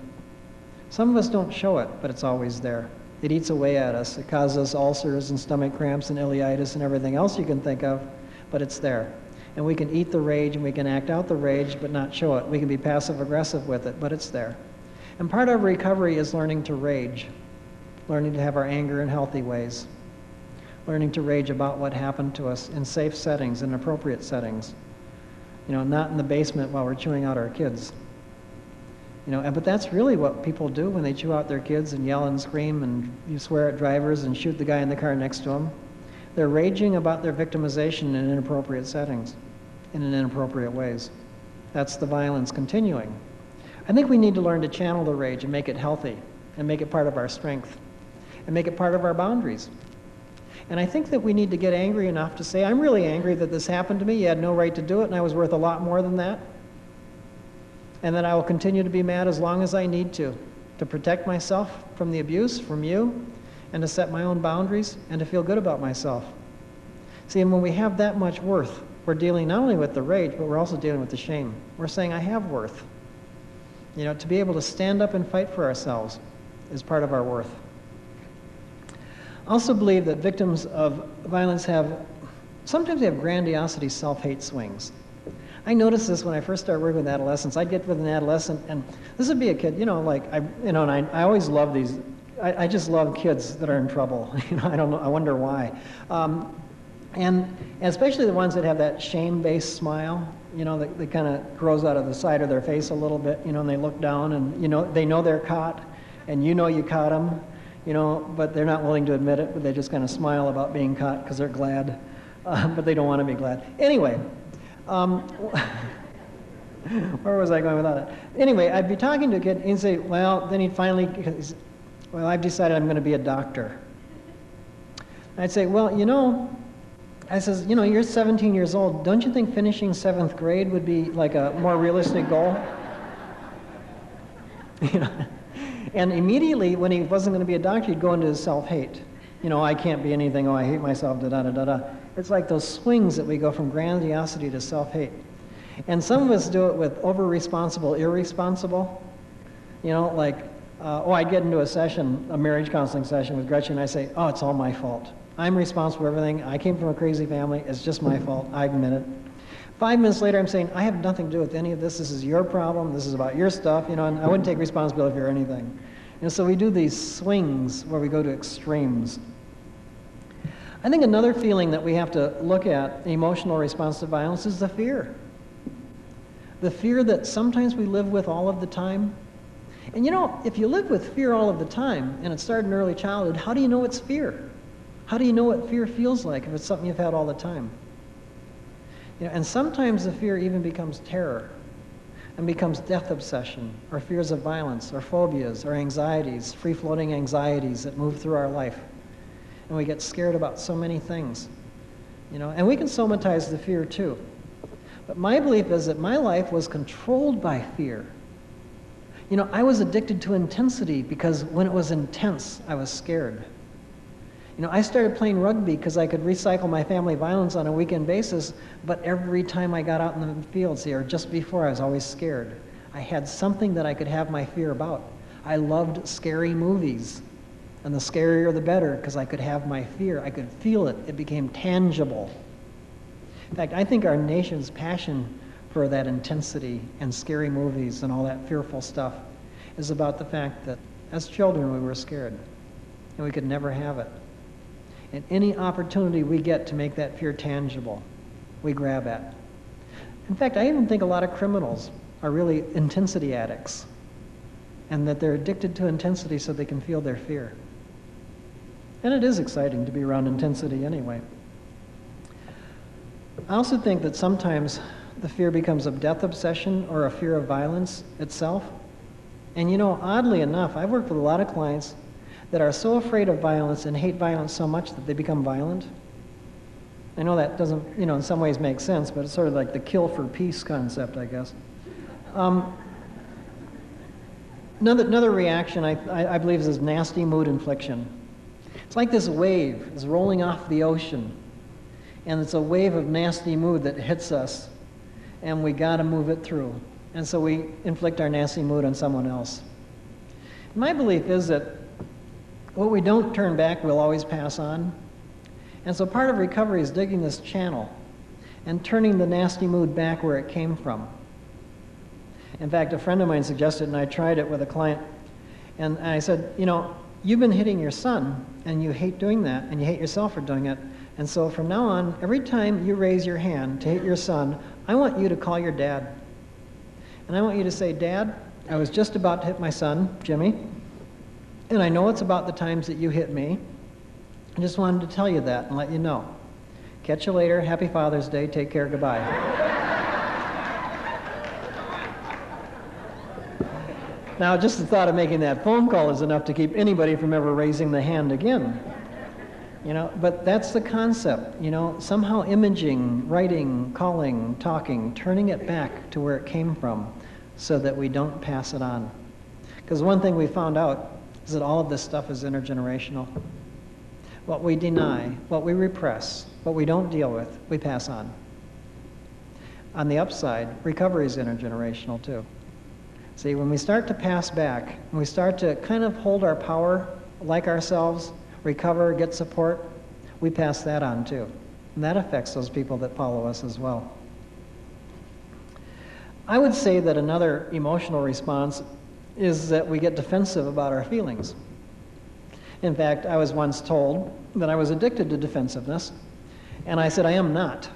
Some of us don't show it, but it's always there. It eats away at us. It causes us ulcers and stomach cramps and ileitis and everything else you can think of, but it's there. And we can eat the rage and we can act out the rage but not show it. We can be passive aggressive with it, but it's there. And part of recovery is learning to rage. learning to have our anger in healthy ways, learning to rage about what happened to us in safe settings, in appropriate settings, not in the basement while we're chewing out our kids. But that's really what people do when they chew out their kids and yell and scream and you swear at drivers and shoot the guy in the car next to them. They're raging about their victimization in inappropriate settings, in inappropriate ways. That's the violence continuing. I think we need to learn to channel the rage and make it healthy and make it part of our strength and make it part of our boundaries. And I think that we need to get angry enough to say, I'm really angry that this happened to me. You had no right to do it, and I was worth a lot more than that. And that I will continue to be mad as long as I need to protect myself from the abuse, from you, and to set my own boundaries, and to feel good about myself. See, and when we have that much worth, we're dealing not only with the rage, but we're also dealing with the shame. We're saying, I have worth. To be able to stand up and fight for ourselves is part of our worth. I also believe that victims of violence sometimes they have grandiosity self-hate swings. I noticed this when I first started working with adolescents. I'd get with an adolescent, and this would be a kid, and I always love these. I just love kids that are in trouble. I don't know. I wonder why. And especially the ones that have that shame-based smile, that kind of grows out of the side of their face a little bit, and they look down, and they know they're caught, and you caught them, but they're not willing to admit it, but they just kind of smile about being caught because they're glad, but they don't want to be glad. Anyway. Where was I going with that? Anyway, I'd be talking to a kid and he'd say, then he'd finally, I've decided I'm going to be a doctor. I'd say, I says, you're 17 years old. Don't you think finishing 7th grade would be like a more realistic goal? And immediately when he wasn't going to be a doctor, he'd go into his self-hate. I can't be anything. Oh, I hate myself, da-da-da-da-da. It's like those swings that we go from grandiosity to self-hate. And some of us do it with over-responsible, irresponsible. I'd get into a marriage counseling session with Gretchen, and I say, oh, it's all my fault. I'm responsible for everything. I came from a crazy family. It's just my fault. I admit it. 5 minutes later, I'm saying, I have nothing to do with any of this. This is your problem. This is about your stuff, and I wouldn't take responsibility for anything. So we do these swings where we go to extremes. I think another feeling that we have to look at, the emotional response to violence, is the fear. The fear that sometimes we live with all of the time. And if you live with fear all of the time, and it started in early childhood, how do you know it's fear? How do you know what fear feels like if it's something you've had all the time? And sometimes the fear even becomes terror and becomes death obsession, or fears of violence, or phobias, or anxieties, free-floating anxieties that move through our life. And we get scared about so many things, and we can somatize the fear too. But my belief is that my life was controlled by fear. I was addicted to intensity because when it was intense, I was scared. I started playing rugby because I could recycle my family violence on a weekend basis, but every time I got out in the fields here, just before, I was always scared. I had something that I could have my fear about. I loved scary movies. And the scarier the better, because I could have my fear. I could feel it. It became tangible. In fact, I think our nation's passion for that intensity and scary movies and all that fearful stuff is about the fact that as children we were scared and we could never have it. And any opportunity we get to make that fear tangible, we grab at. In fact, I even think a lot of criminals are really intensity addicts, and that they're addicted to intensity so they can feel their fear. And it is exciting to be around intensity anyway. I also think that sometimes the fear becomes a death obsession or a fear of violence itself. And oddly enough, I've worked with a lot of clients that are so afraid of violence and hate violence so much that they become violent. I know that doesn't, in some ways make sense, but it's sort of like the kill for peace concept, I guess. Another reaction I believe is nasty mood infliction. It's like this wave is rolling off the ocean, and it's a wave of nasty mood that hits us, and we got to move it through. And so we inflict our nasty mood on someone else. My belief is that what we don't turn back, we'll always pass on. And so part of recovery is digging this channel and turning the nasty mood back where it came from. In fact, a friend of mine suggested, and I tried it with a client, and I said, you've been hitting your son, and you hate doing that, and you hate yourself for doing it. And so from now on, every time you raise your hand to hit your son, I want you to call your dad. And I want you to say, Dad, I was just about to hit my son, Jimmy, and I know it's about the times that you hit me. I just wanted to tell you that and let you know. Catch you later. Happy Father's Day. Take care. Goodbye. Now, just the thought of making that phone call is enough to keep anybody from ever raising the hand again. But that's the concept, somehow imaging, writing, calling, talking, turning it back to where it came from so that we don't pass it on. Because one thing we found out is that all of this stuff is intergenerational. What we deny, what we repress, what we don't deal with, we pass on. On the upside, recovery is intergenerational too. See, when we start to pass back, when we start to kind of hold our power like ourselves, recover, get support, we pass that on too. And that affects those people that follow us as well. I would say that another emotional response is that we get defensive about our feelings. In fact, I was once told that I was addicted to defensiveness, and I said, I am not.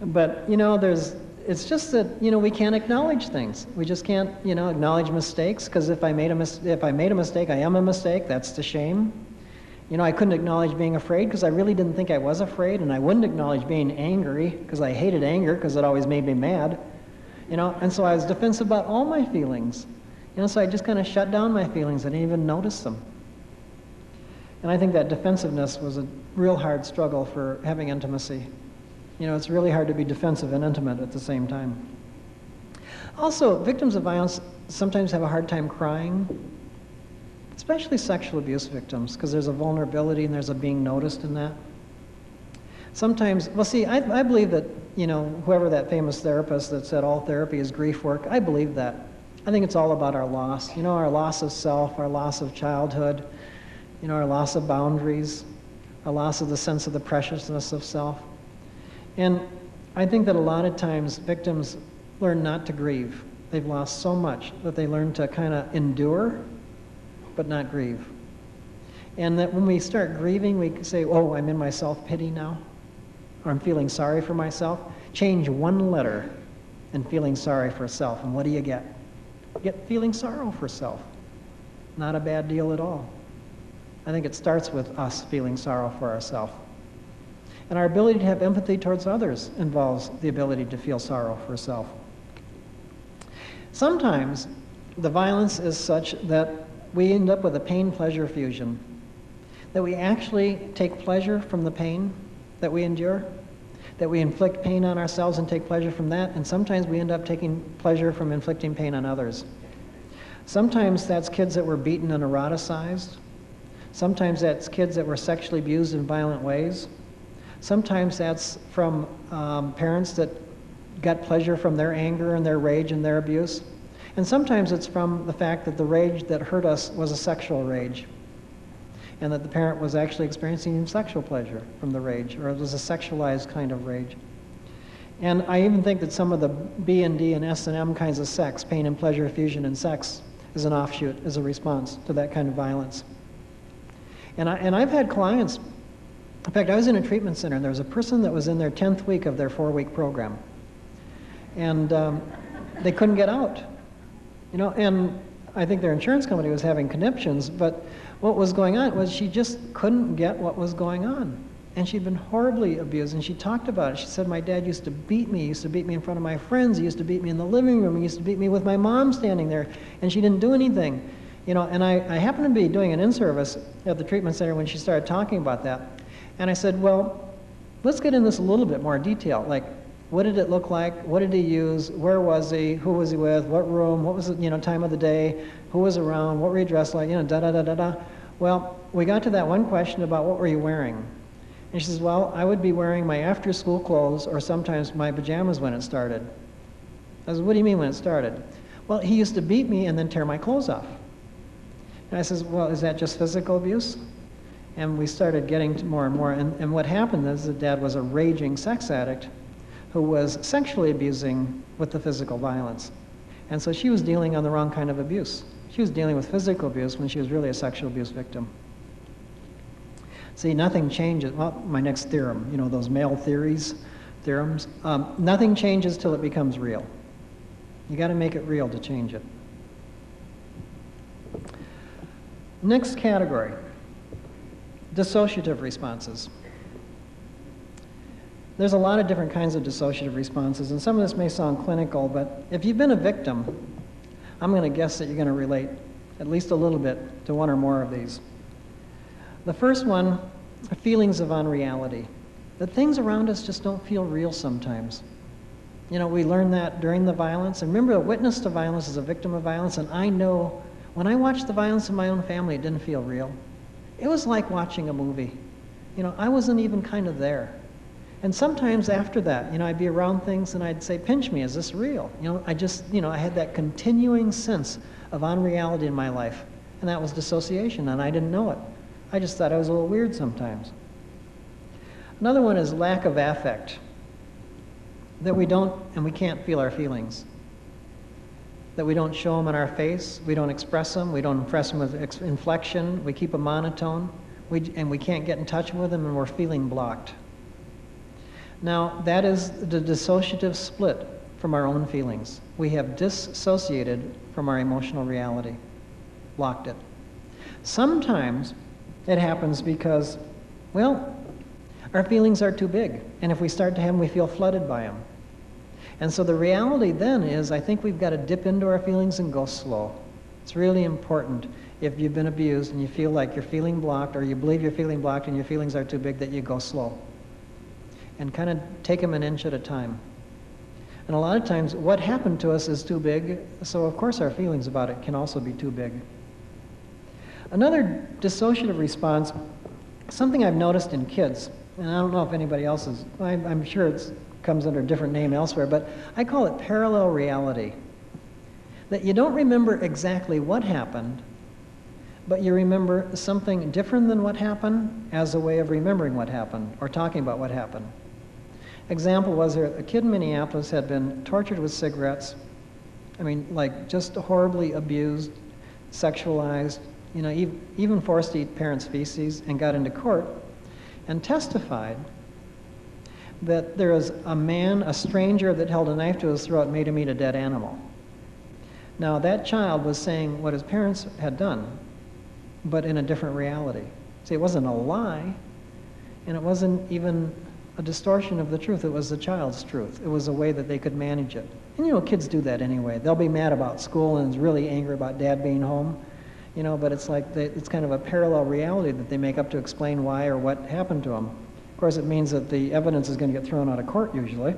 But it's just that, we can't acknowledge things. We just can't, acknowledge mistakes, because if I made a mistake, I am a mistake. That's the shame. I couldn't acknowledge being afraid because I really didn't think I was afraid, and I wouldn't acknowledge being angry because I hated anger because it always made me mad. And so I was defensive about all my feelings. So I just kind of shut down my feelings. I didn't even notice them. And I think that defensiveness was a real hard struggle for having intimacy. It's really hard to be defensive and intimate at the same time. Also, victims of violence sometimes have a hard time crying, especially sexual abuse victims, because there's a vulnerability and there's a being noticed in that. Sometimes, I believe that, whoever that famous therapist that said all therapy is grief work, I believe that. I think it's all about our loss. Our loss of self, our loss of childhood, our loss of boundaries, our loss of the sense of the preciousness of self. And I think that a lot of times victims learn not to grieve. They've lost so much that they learn to kind of endure, but not grieve. And that when we start grieving, we say, oh, I'm in my self-pity now, or I'm feeling sorry for myself. Change one letter in feeling sorry for self, and what do you get? You get feeling sorrow for self. Not a bad deal at all. I think it starts with us feeling sorrow for ourselves. And our ability to have empathy towards others involves the ability to feel sorrow for self. Sometimes the violence is such that we end up with a pain-pleasure fusion, that we actually take pleasure from the pain that we endure, that we inflict pain on ourselves and take pleasure from that, and sometimes we end up taking pleasure from inflicting pain on others. Sometimes that's kids that were beaten and eroticized. Sometimes that's kids that were sexually abused in violent ways. Sometimes that's from parents that got pleasure from their anger and their rage and their abuse. And sometimes it's from the fact that the rage that hurt us was a sexual rage, and that the parent was actually experiencing sexual pleasure from the rage, or it was a sexualized kind of rage. And I even think that some of the B and D and S and M kinds of sex, pain and pleasure fusion in sex, is an offshoot, is a response to that kind of violence. And I've had clients. In fact, I was in a treatment center, and there was a person that was in their 10th week of their 4-week program. And they couldn't get out. And I think their insurance company was having conniptions, but what was going on was she just couldn't get what was going on. And she'd been horribly abused, and she talked about it. She said, my dad used to beat me. He used to beat me in front of my friends. He used to beat me in the living room. He used to beat me with my mom standing there, and she didn't do anything. And I happened to be doing an in-service at the treatment center when she started talking about that. And I said, well, let's get into this a little bit more detail. Like, what did it look like? What did he use? Where was he? Who was he with? What room? What was the time of the day? Who was around? What were you dressed like? Da-da-da-da-da. Well, we got to that one question about what were you wearing? And she says, well, I would be wearing my after-school clothes or sometimes my pajamas when it started. I said, what do you mean when it started? Well, he used to beat me and then tear my clothes off. And I says, well, is that just physical abuse? And we started getting to more and more. And what happened is that Dad was a raging sex addict who was sexually abusing with the physical violence. And so she was dealing on the wrong kind of abuse. She was dealing with physical abuse when she was really a sexual abuse victim. See, nothing changes. Well, my next theorem, you know, those male theorems. Nothing changes till it becomes real. You got to make it real to change it. Next category, dissociative responses. There's a lot of different kinds of dissociative responses, and some of this may sound clinical, but if you've been a victim, I'm going to guess that you're going to relate at least a little bit to one or more of these. The first one, feelings of unreality. That things around us just don't feel real sometimes. You know, we learn that during the violence. And remember, a witness to violence is a victim of violence, and I know when I watched the violence in my own family, it didn't feel real. It was like watching a movie. You know, I wasn't even kind of there. And sometimes after that, you know, I'd be around things and I'd say, pinch me, is this real? You know, I had that continuing sense of unreality in my life. And that was dissociation, and I didn't know it. I just thought I was a little weird sometimes. Another one is lack of affect. That we don't and we can't feel our feelings. That we don't show them on our face, we don't express them, we don't express them with inflection, we keep a monotone, and we can't get in touch with them, and we're feeling blocked. Now, that is the dissociative split from our own feelings. We have dissociated from our emotional reality, blocked it. Sometimes it happens because, well, our feelings are too big, and if we start to have them, we feel flooded by them. And so the reality then is, I think we've got to dip into our feelings and go slow. It's really important if you've been abused and you feel like you're feeling blocked, or you believe you're feeling blocked and your feelings are too big, that you go slow. And kind of take them an inch at a time. And a lot of times, what happened to us is too big, so of course our feelings about it can also be too big. Another dissociative response, something I've noticed in kids, and I don't know if anybody else is, I'm sure it comes under a different name elsewhere, but I call it parallel reality. That you don't remember exactly what happened, but you remember something different than what happened as a way of remembering what happened, or talking about what happened. Example was there, a kid in Minneapolis had been tortured with cigarettes. I mean, like just horribly abused, sexualized, you know, even forced to eat parents' feces, and got into court and testified that there was a man, a stranger, that held a knife to his throat and made him eat a dead animal. Now, that child was saying what his parents had done, but in a different reality. See, it wasn't a lie, and it wasn't even a distortion of the truth. It was the child's truth. It was a way that they could manage it. And, you know, kids do that anyway. They'll be mad about school and really angry about dad being home, you know, but it's like it's kind of a parallel reality that they make up to explain why or what happened to them. Of course, it means that the evidence is going to get thrown out of court usually,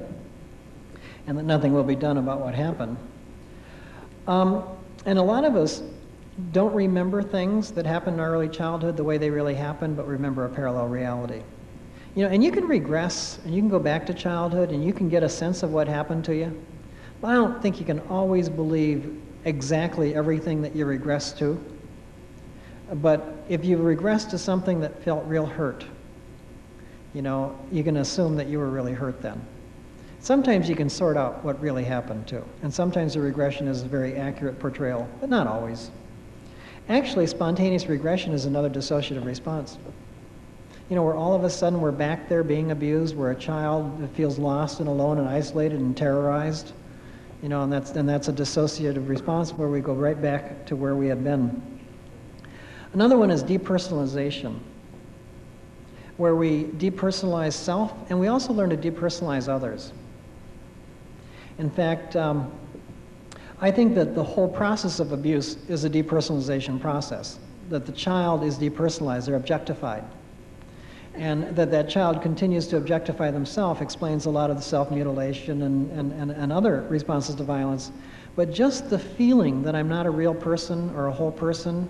and that nothing will be done about what happened. And a lot of us don't remember things that happened in our early childhood the way they really happened, but remember a parallel reality. You know, and you can regress, and you can go back to childhood, and you can get a sense of what happened to you. But I don't think you can always believe exactly everything that you regress to. But if you regress to something that felt real hurt, you know, you can assume that you were really hurt then. Sometimes you can sort out what really happened too. And sometimes the regression is a very accurate portrayal, but not always. Actually, spontaneous regression is another dissociative response. You know, where all of a sudden we're back there being abused, where a child feels lost and alone and isolated and terrorized. You know, and that's a dissociative response where we go right back to where we had been. Another one is depersonalization, where we depersonalize self, and we also learn to depersonalize others. In fact, I think that the whole process of abuse is a depersonalization process, that the child is depersonalized, they're objectified. And that child continues to objectify themselves explains a lot of the self-mutilation and other responses to violence. But just the feeling that I'm not a real person or a whole person,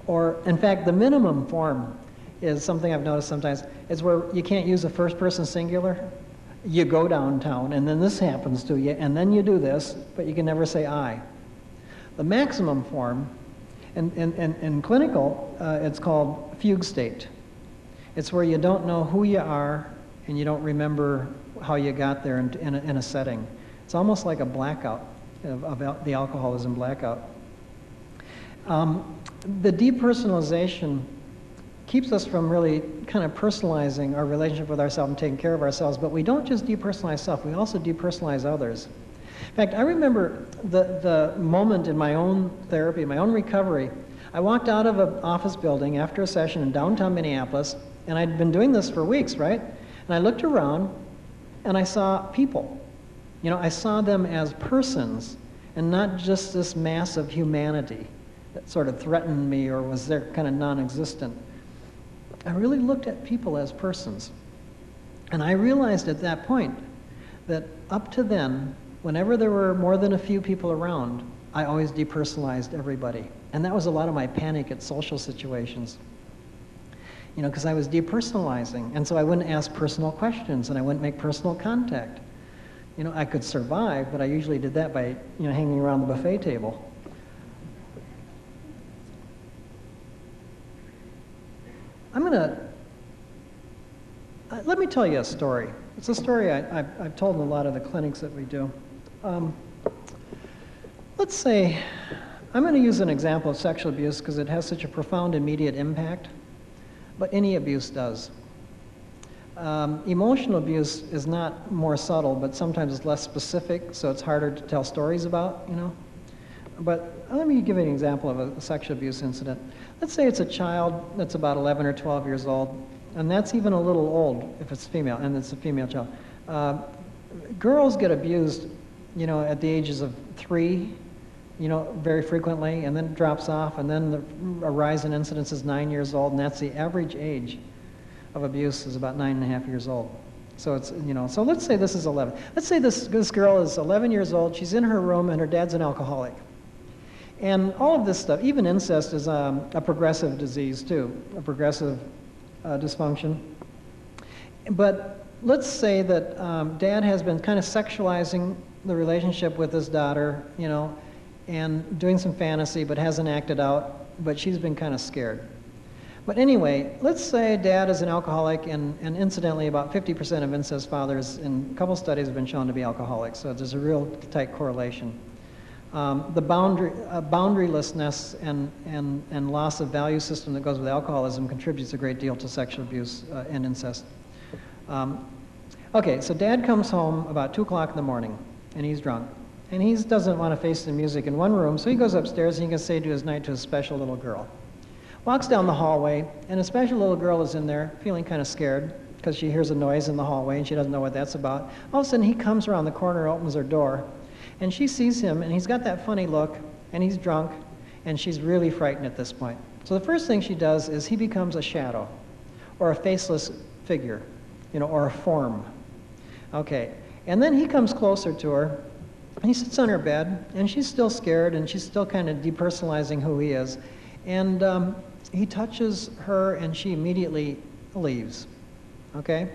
or in fact, the minimum form is something I've noticed sometimes, is where you can't use a first-person singular. You go downtown, and then this happens to you, and then you do this, but you can never say I. The maximum form, in clinical, it's called fugue state. It's where you don't know who you are, and you don't remember how you got there in a setting. It's almost like a blackout, of the alcoholism blackout. The depersonalization keeps us from really kind of personalizing our relationship with ourselves and taking care of ourselves, but we don't just depersonalize self, we also depersonalize others. In fact, I remember the moment in my own therapy, my own recovery. I walked out of an office building after a session in downtown Minneapolis, and I'd been doing this for weeks, right? And I looked around, and I saw people. You know, I saw them as persons, and not just this mass of humanity that sort of threatened me or was there kind of non-existent. I really looked at people as persons. And I realized at that point that up to then, whenever there were more than a few people around, I always depersonalized everybody. And that was a lot of my panic at social situations. You know, because I was depersonalizing. And so I wouldn't ask personal questions and I wouldn't make personal contact. You know, I could survive, but I usually did that by, you know, hanging around the buffet table. Let me tell you a story. It's a story I've told in a lot of the clinics that we do. Let's say, I'm going to use an example of sexual abuse because it has such a profound immediate impact, but any abuse does. Emotional abuse is not more subtle, but sometimes it's less specific, so it's harder to tell stories about, you know. But let me give you an example of a sexual abuse incident. Let's say it's a child that's about 11 or 12 years old, and that's even a little old if it's female, and it's a female child. Girls get abused, you know, at the ages of 3, you know, very frequently, and then it drops off, and then a rise in incidence is 9 years old, and that's the average age of abuse is about 9.5 years old. So it's, you know, so let's say this is 11. Let's say this girl is 11 years old, she's in her room, and her dad's an alcoholic. And all of this stuff, even incest is a progressive disease too, a progressive dysfunction. But let's say that dad has been kind of sexualizing the relationship with his daughter, you know, and doing some fantasy, but hasn't acted out, but she's been kind of scared. But anyway, let's say dad is an alcoholic, and incidentally, about 50% of incest fathers in a couple studies have been shown to be alcoholics, so there's a real tight correlation. The boundarylessness and loss of value system that goes with alcoholism contributes a great deal to sexual abuse and incest. Okay, so dad comes home about 2 o'clock in the morning, and he's drunk. And he doesn't want to face the music in one room, so he goes upstairs and he can say to his night to a special little girl. Walks down the hallway, and a special little girl is in there, feeling kind of scared, because she hears a noise in the hallway, and she doesn't know what that's about. All of a sudden, he comes around the corner, opens her door, and she sees him, and he's got that funny look, and he's drunk, and she's really frightened at this point. So the first thing she does is he becomes a shadow, or a faceless figure, you know, or a form. Okay, and then he comes closer to her, and he sits on her bed, and she's still scared, and she's still kind of depersonalizing who he is. And he touches her, and she immediately leaves, okay?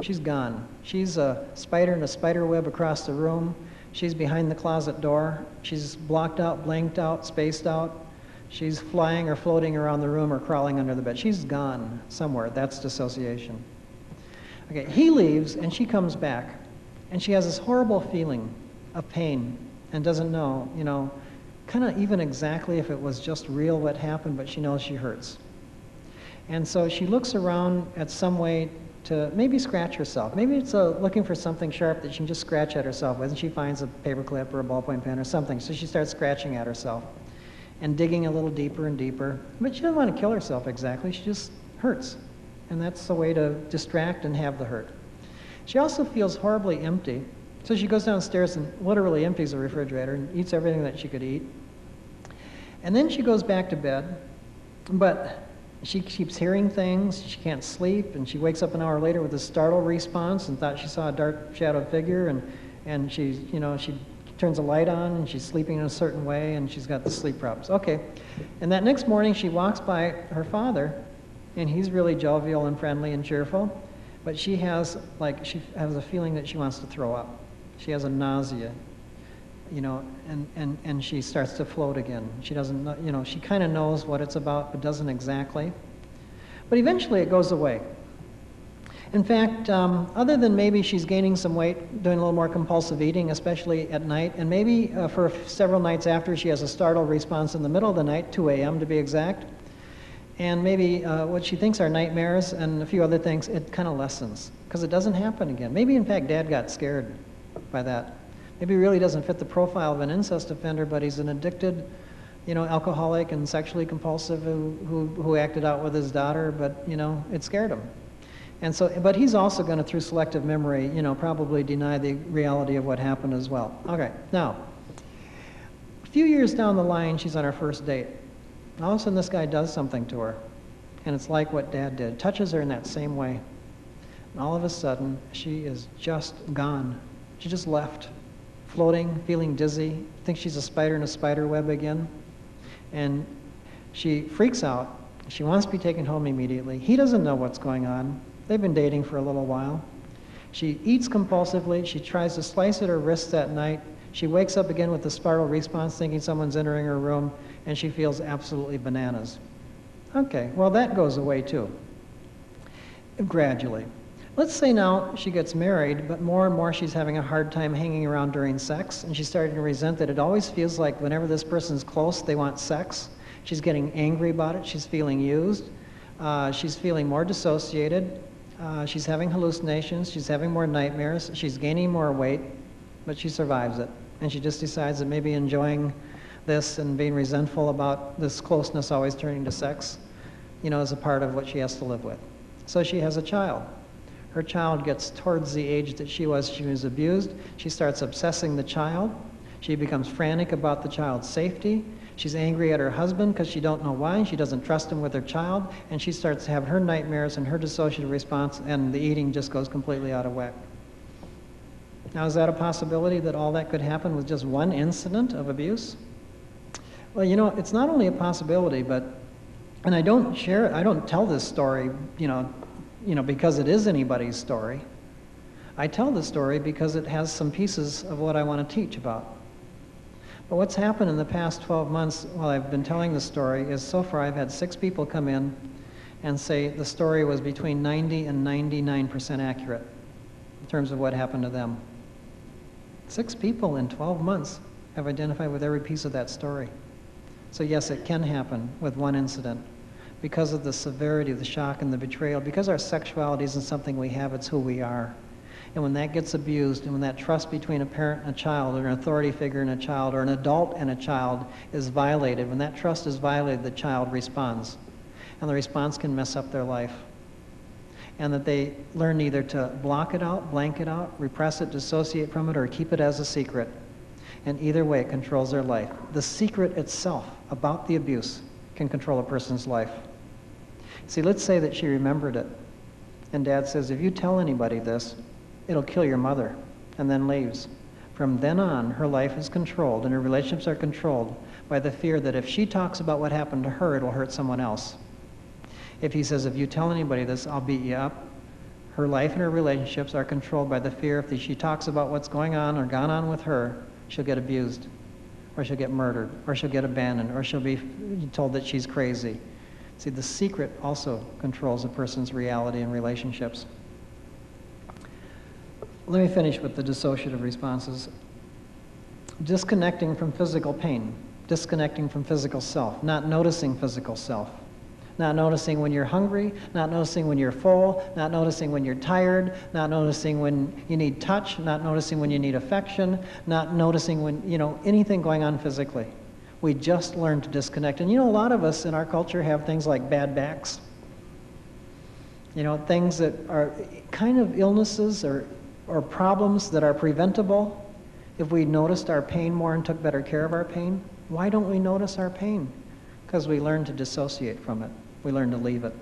She's gone. She's a spider in a spider web across the room. She's behind the closet door. She's blocked out, blanked out, spaced out. She's flying or floating around the room or crawling under the bed. She's gone somewhere. That's dissociation. Okay, he leaves, and she comes back, and she has this horrible feeling of pain and doesn't know, you know, kind of even exactly if it was just real what happened, but she knows she hurts. And so she looks around at some way to maybe scratch herself. Maybe it's looking for something sharp that she can just scratch at herself with, and she finds a paper clip or a ballpoint pen or something. So she starts scratching at herself and digging a little deeper and deeper. But she doesn't want to kill herself exactly, she just hurts. And that's the way to distract and have the hurt. She also feels horribly empty. So she goes downstairs and literally empties the refrigerator and eats everything that she could eat. And then she goes back to bed, but she keeps hearing things, she can't sleep, and she wakes up an hour later with a startled response and thought she saw a dark shadowed figure, and she turns a light on, and she's sleeping in a certain way, and she's got the sleep problems. Okay, and that next morning she walks by her father, and he's really jovial and friendly and cheerful, but she has a feeling that she wants to throw up. She has a nausea, you know, and she starts to float again. She doesn't know, you know, she kind of knows what it's about, but doesn't exactly. But eventually it goes away. In fact, other than maybe she's gaining some weight, doing a little more compulsive eating, especially at night, and maybe for several nights after she has a startle response in the middle of the night, 2 a.m. to be exact, and maybe what she thinks are nightmares and a few other things, it kind of lessens because it doesn't happen again. Maybe, in fact, Dad got scared by that. Maybe he really doesn't fit the profile of an incest offender, but he's an addicted, alcoholic and sexually compulsive who acted out with his daughter, but, it scared him. And so, but he's also going to, through selective memory, probably deny the reality of what happened as well. Okay, now, a few years down the line, she's on her first date. All of a sudden, this guy does something to her, and it's like what Dad did. Touches her in that same way. And all of a sudden, she is just gone. She just left, floating, feeling dizzy, thinks she's a spider in a spider web again. And she freaks out. She wants to be taken home immediately. He doesn't know what's going on. They've been dating for a little while. She eats compulsively. She tries to slice at her wrists that night. She wakes up again with a spiral response, thinking someone's entering her room, and she feels absolutely bananas. Okay, well, that goes away too, gradually. Let's say now she gets married, but more and more she's having a hard time hanging around during sex, and she's starting to resent that it always feels like whenever this person's close, they want sex. She's getting angry about it. She's feeling used. She's feeling more dissociated. She's having hallucinations. She's having more nightmares. She's gaining more weight, but she survives it. And she just decides that maybe enjoying this and being resentful about this closeness always turning to sex, is a part of what she has to live with. So she has a child. Her child gets towards the age that she was abused. She starts obsessing the child. She becomes frantic about the child's safety. She's angry at her husband because she don't know why. She doesn't trust him with her child, and she starts to have her nightmares and her dissociative response, and the eating just goes completely out of whack. Now, is that a possibility that all that could happen with just one incident of abuse? Well, it's not only a possibility, and I don't tell this story, because it is anybody's story. I tell the story because it has some pieces of what I want to teach about. But what's happened in the past 12 months while I've been telling the story is so far I've had 6 people come in and say the story was between 90 and 99% accurate in terms of what happened to them. 6 people in 12 months have identified with every piece of that story. So yes, it can happen with one incident because of the severity of the shock and the betrayal, because our sexuality isn't something we have, it's who we are. And when that gets abused, and when that trust between a parent and a child, or an authority figure and a child, or an adult and a child is violated, when that trust is violated, the child responds. And the response can mess up their life. And that they learn either to block it out, blank it out, repress it, dissociate from it, or keep it as a secret. And either way, it controls their life. The secret itself about the abuse can control a person's life. See, let's say that she remembered it. And Dad says, if you tell anybody this, it'll kill your mother, and then leaves. From then on, her life is controlled, and her relationships are controlled by the fear that if she talks about what happened to her, it'll hurt someone else. If he says, if you tell anybody this, I'll beat you up, her life and her relationships are controlled by the fear if she talks about what's going on or gone on with her, she'll get abused, or she'll get murdered, or she'll get abandoned, or she'll be told that she's crazy. See, the secret also controls a person's reality and relationships. Let me finish with the dissociative responses. Disconnecting from physical pain, disconnecting from physical self, not noticing physical self, not noticing when you're hungry, not noticing when you're full, not noticing when you're tired, not noticing when you need touch, not noticing when you need affection, not noticing when, anything going on physically. We just learn to disconnect. And a lot of us in our culture have things like bad backs, things that are kind of illnesses or problems that are preventable if we noticed our pain more and took better care of our pain. Why don't we notice our pain? Because we learn to dissociate from it. We learn to leave it.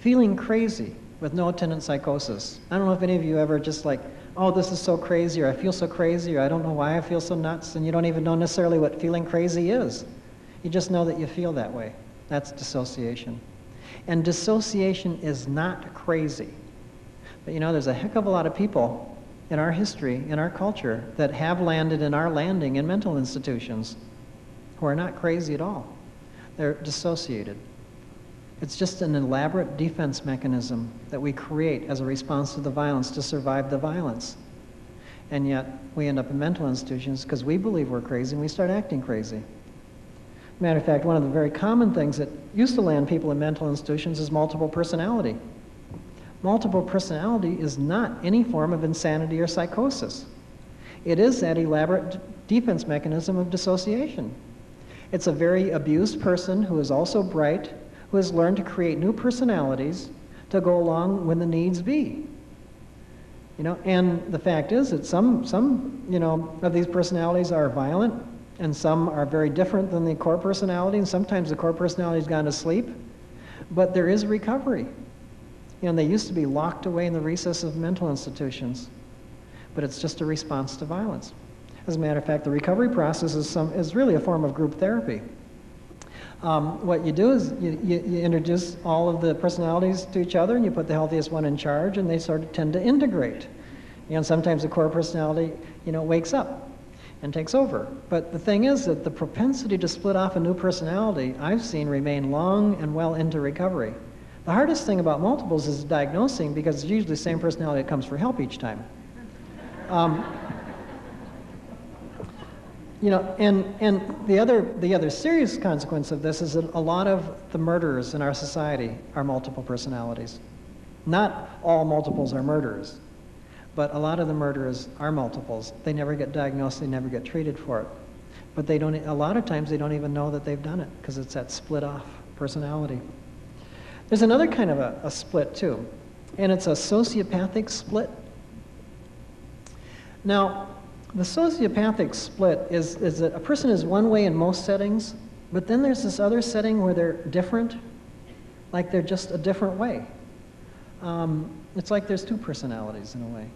Feeling crazy with no attendant psychosis. I don't know if any of you ever just like, oh, this is so crazy, or I feel so crazy, or I don't know why I feel so nuts, and you don't even know necessarily what feeling crazy is. You just know that you feel that way. That's dissociation. And dissociation is not crazy. But there's a heck of a lot of people in our history, in our culture, that have landed and are landing in mental institutions who are not crazy at all. They're dissociated. It's just an elaborate defense mechanism that we create as a response to the violence to survive the violence. And yet, we end up in mental institutions because we believe we're crazy and we start acting crazy. Matter of fact, one of the very common things that used to land people in mental institutions is multiple personality. Multiple personality is not any form of insanity or psychosis. It is that elaborate defense mechanism of dissociation. It's a very abused person who is also bright, who has learned to create new personalities to go along when the needs be. And the fact is that some of these personalities are violent, and some are very different than the core personality, and sometimes the core personality's gone to sleep, but there is recovery. They used to be locked away in the recesses of mental institutions, but it's just a response to violence. As a matter of fact, the recovery process is really a form of group therapy. What you do is you introduce all of the personalities to each other, and you put the healthiest one in charge, and they sort of tend to integrate. Sometimes the core personality, wakes up and takes over. But the thing is that the propensity to split off a new personality, I've seen remain long and well into recovery. The hardest thing about multiples is diagnosing, because it's usually the same personality that comes for help each time. And the other serious consequence of this is that a lot of the murderers in our society are multiple personalities. Not all multiples are murderers, but a lot of the murderers are multiples. They never get diagnosed, they never get treated for it. But a lot of times they don't even know that they've done it, because it's that split off personality. There's another kind of a split too, and it's a sociopathic split. Now, the sociopathic split is that a person is one way in most settings, but then there's this other setting where they're different, like they're just a different way. It's like there's two personalities in a way.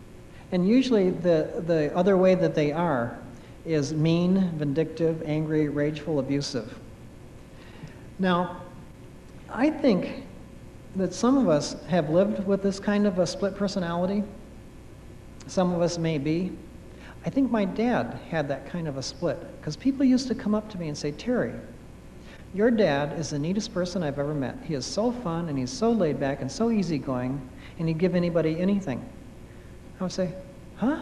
And usually the other way that they are is mean, vindictive, angry, rageful, abusive. Now, I think that some of us have lived with this kind of a split personality. Some of us may be. I think my dad had that kind of a split, because people used to come up to me and say, "Terry, your dad is the neatest person I've ever met. He is so fun, and he's so laid back and so easygoing, and he'd give anybody anything." I would say, "Huh?"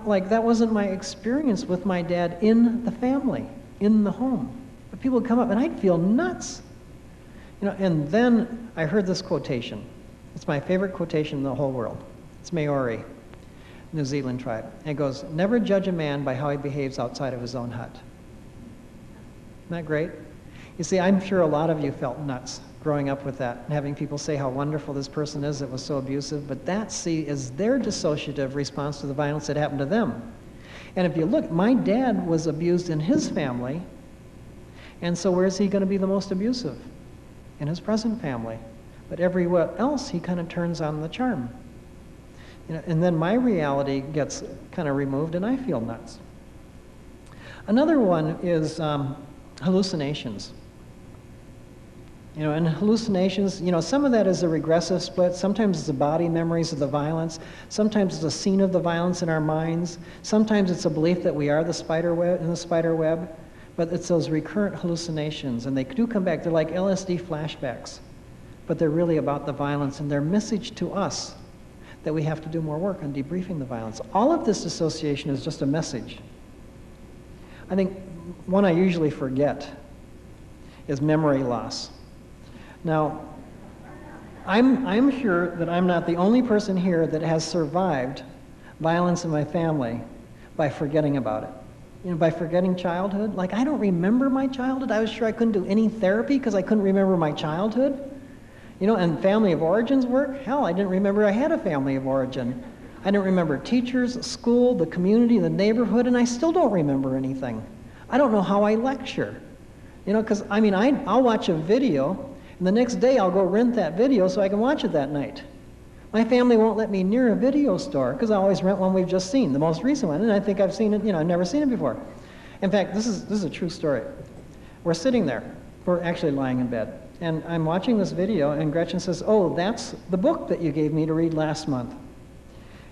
Like that wasn't my experience with my dad in the family, in the home. But people would come up, and I'd feel nuts. And then I heard this quotation. It's my favorite quotation in the whole world. It's Maori, New Zealand tribe. And it goes, "Never judge a man by how he behaves outside of his own hut." Isn't that great? You see, I'm sure a lot of you felt nuts growing up with that, and having people say how wonderful this person is that was so abusive, but that, see, is their dissociative response to the violence that happened to them. And if you look, my dad was abused in his family, and so where's he going to be the most abusive? In his present family. But everywhere else, he kind of turns on the charm. And then my reality gets kind of removed, and I feel nuts. Another one is hallucinations. And hallucinations, some of that is a regressive split. Sometimes it's the body memories of the violence. Sometimes it's a scene of the violence in our minds. Sometimes it's a belief that we are the spider web in the spider web. But it's those recurrent hallucinations, and they do come back. They're like LSD flashbacks, but they're really about the violence, and their message to us that we have to do more work on debriefing the violence. All of this dissociation is just a message. I think one I usually forget is memory loss. Now, I'm sure that I'm not the only person here that has survived violence in my family by forgetting about it. By forgetting childhood. Like, I don't remember my childhood. I was sure I couldn't do any therapy because I couldn't remember my childhood. And family of origins work. Hell, I didn't remember I had a family of origin. I didn't remember teachers, school, the community, the neighborhood, and I still don't remember anything. I don't know how I lecture. Because, I'll watch a video, and the next day I'll go rent that video so I can watch it that night. My family won't let me near a video store because I always rent one we've just seen, the most recent one, and I think I've seen it, I've never seen it before. In fact, this is a true story. We're sitting there. We're actually lying in bed. And I'm watching this video, and Gretchen says, "Oh, that's the book that you gave me to read last month."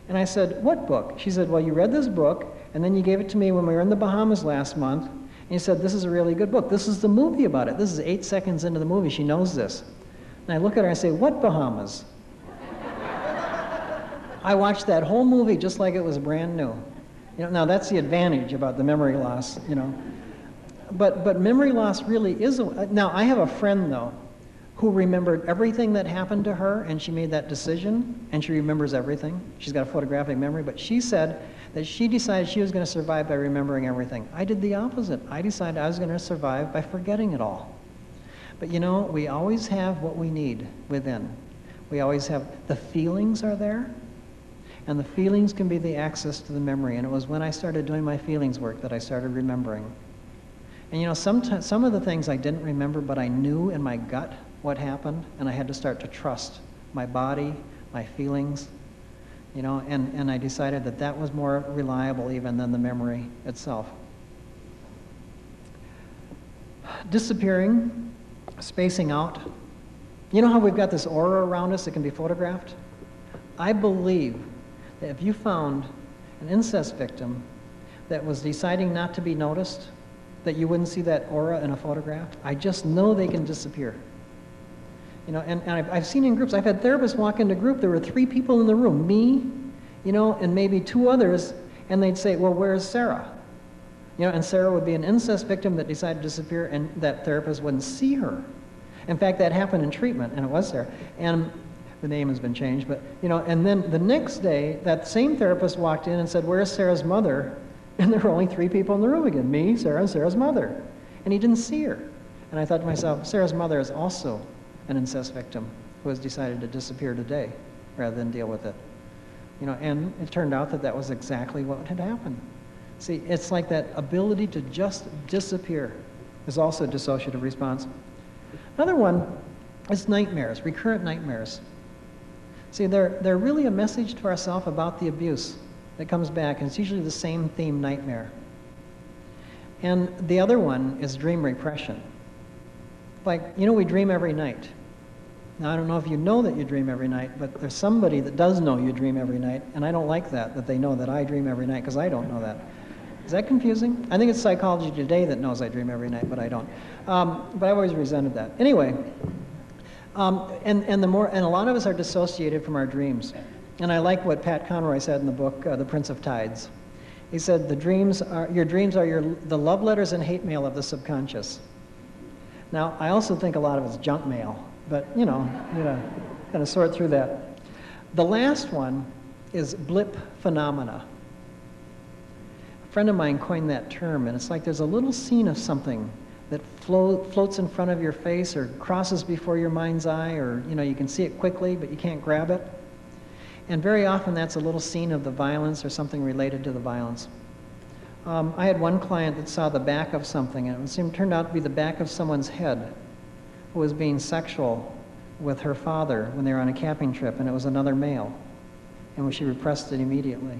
And I said, "What book?" She said, "Well, you read this book, and then you gave it to me when we were in the Bahamas last month, And he said, this is a really good book. This is the movie about it. This is 8 seconds into the movie. She knows this. And I look at her and I say, what Bahamas? I watched that whole movie just like it was brand new. You know, now that's the advantage about the memory loss, you know. But memory loss really is now I have a friend though who remembered everything that happened to her, and she made that decision, and she remembers everything. She's got a photographic memory, but she said that she decided she was going to survive by remembering everything. I did the opposite. I decided I was going to survive by forgetting it all. But you know, we always have what we need within. We always have, the feelings are there, and the feelings can be the access to the memory. And it was when I started doing my feelings work that I started remembering. And you know, some of the things I didn't remember, but I knew in my gut what happened, and I had to start to trust my body, my feelings, you know, and I decided that that was more reliable even than the memory itself. Disappearing, spacing out. You know how we've got this aura around us that can be photographed? I believe that if you found an incest victim that was deciding not to be noticed, that you wouldn't see that aura in a photograph. I just know they can disappear. You know, and I've seen in groups, I've had therapists walk into a group, there were 3 people in the room, me, you know, and maybe 2 others, and they'd say, well, where's Sarah? You know, and Sarah would be an incest victim that decided to disappear, and that therapist wouldn't see her. In fact, that happened in treatment, and it was Sarah. And the name has been changed, but, you know, and then the next day, that same therapist walked in and said, where's Sarah's mother? And there were only 3 people in the room again, me, Sarah, and Sarah's mother. And he didn't see her. And I thought to myself, Sarah's mother is also an incest victim who has decided to disappear today rather than deal with it. You know, and it turned out that that was exactly what had happened. See, it's like that ability to just disappear is also a dissociative response. Another one is nightmares, recurrent nightmares. See, they're really a message to ourselves about the abuse that comes back, and it's usually the same theme, nightmare. And the other one is dream repression. Like, you know, we dream every night. Now, I don't know if you know that you dream every night, but there's somebody that does know you dream every night, and I don't like that they know that I dream every night, because I don't know that. Is that confusing? I think it's Psychology Today that knows I dream every night, but I don't. But I've always resented that. Anyway, and a lot of us are dissociated from our dreams. And I like what Pat Conroy said in the book, The Prince of Tides. He said, your dreams are the love letters and hate mail of the subconscious. Now, I also think a lot of it's junk mail, but you know, kind of sort through that. The last one is blip phenomena. A friend of mine coined that term, and it's like there's a little scene of something that floats in front of your face or crosses before your mind's eye, or you know, you can see it quickly, but you can't grab it. And very often that's a little scene of the violence or something related to the violence. I had one client that saw the back of something, and it turned out to be the back of someone's head who was being sexual with her father when they were on a camping trip, and it was another male. And she repressed it immediately.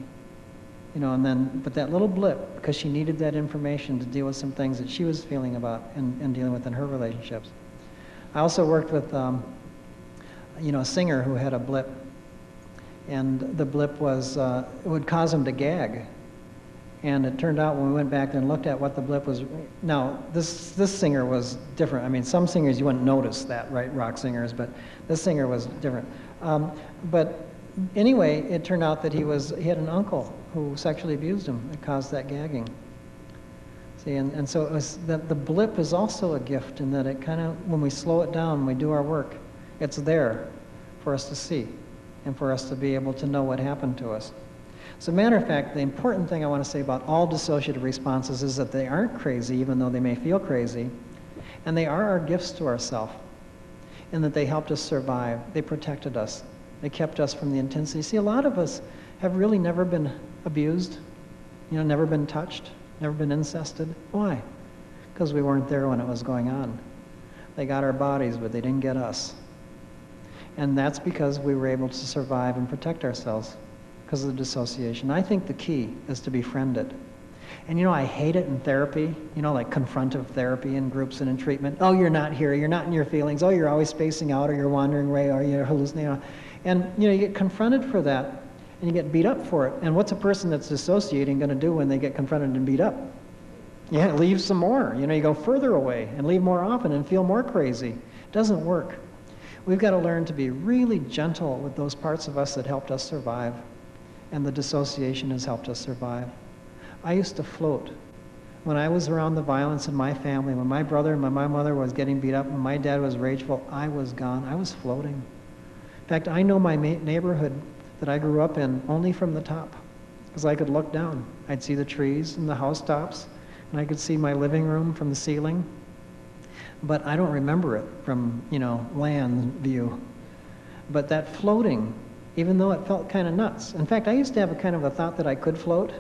You know, but that little blip, because she needed that information to deal with some things that she was feeling about and dealing with in her relationships. I also worked with, you know, a singer who had a blip. And the blip was, it would cause him to gag. And it turned out when we went back and looked at what the blip was, now this singer was different. I mean, some singers you wouldn't notice that, right, rock singers, but this singer was different. But anyway, it turned out that he had an uncle who sexually abused him. It caused that gagging. See, and so it was the blip is also a gift in that it kind of, when we slow it down, when we do our work, it's there for us to see and for us to be able to know what happened to us. As a matter of fact, the important thing I want to say about all dissociative responses is that they aren't crazy, even though they may feel crazy, and they are our gifts to ourselves, in that they helped us survive. They protected us. They kept us from the intensity. See, a lot of us have really never been abused, you know, never been touched, never been incested. Why? Because we weren't there when it was going on. They got our bodies, but they didn't get us. And that's because we were able to survive and protect ourselves because of the dissociation. I think the key is to befriend it. And you know, I hate it in therapy, you know, like confrontive therapy in groups and in treatment. Oh, you're not here, you're not in your feelings, oh, you're always spacing out, or you're wandering away, or you're hallucinating. And you know, you get confronted for that, and you get beat up for it. And what's a person that's dissociating going to do when they get confronted and beat up? Yeah, leave some more. You know, you go further away and leave more often and feel more crazy. It doesn't work. We've got to learn to be really gentle with those parts of us that helped us survive, and the dissociation has helped us survive. I used to float. When I was around the violence in my family, when my brother and my mother was getting beat up, when my dad was rageful, I was gone. I was floating. In fact, I know my neighborhood that I grew up in only from the top, because I could look down. I'd see the trees and the housetops, and I could see my living room from the ceiling. But I don't remember it from, you know, land view. But that floating, even though it felt kind of nuts. In fact, I used to have a kind of a thought that I could float.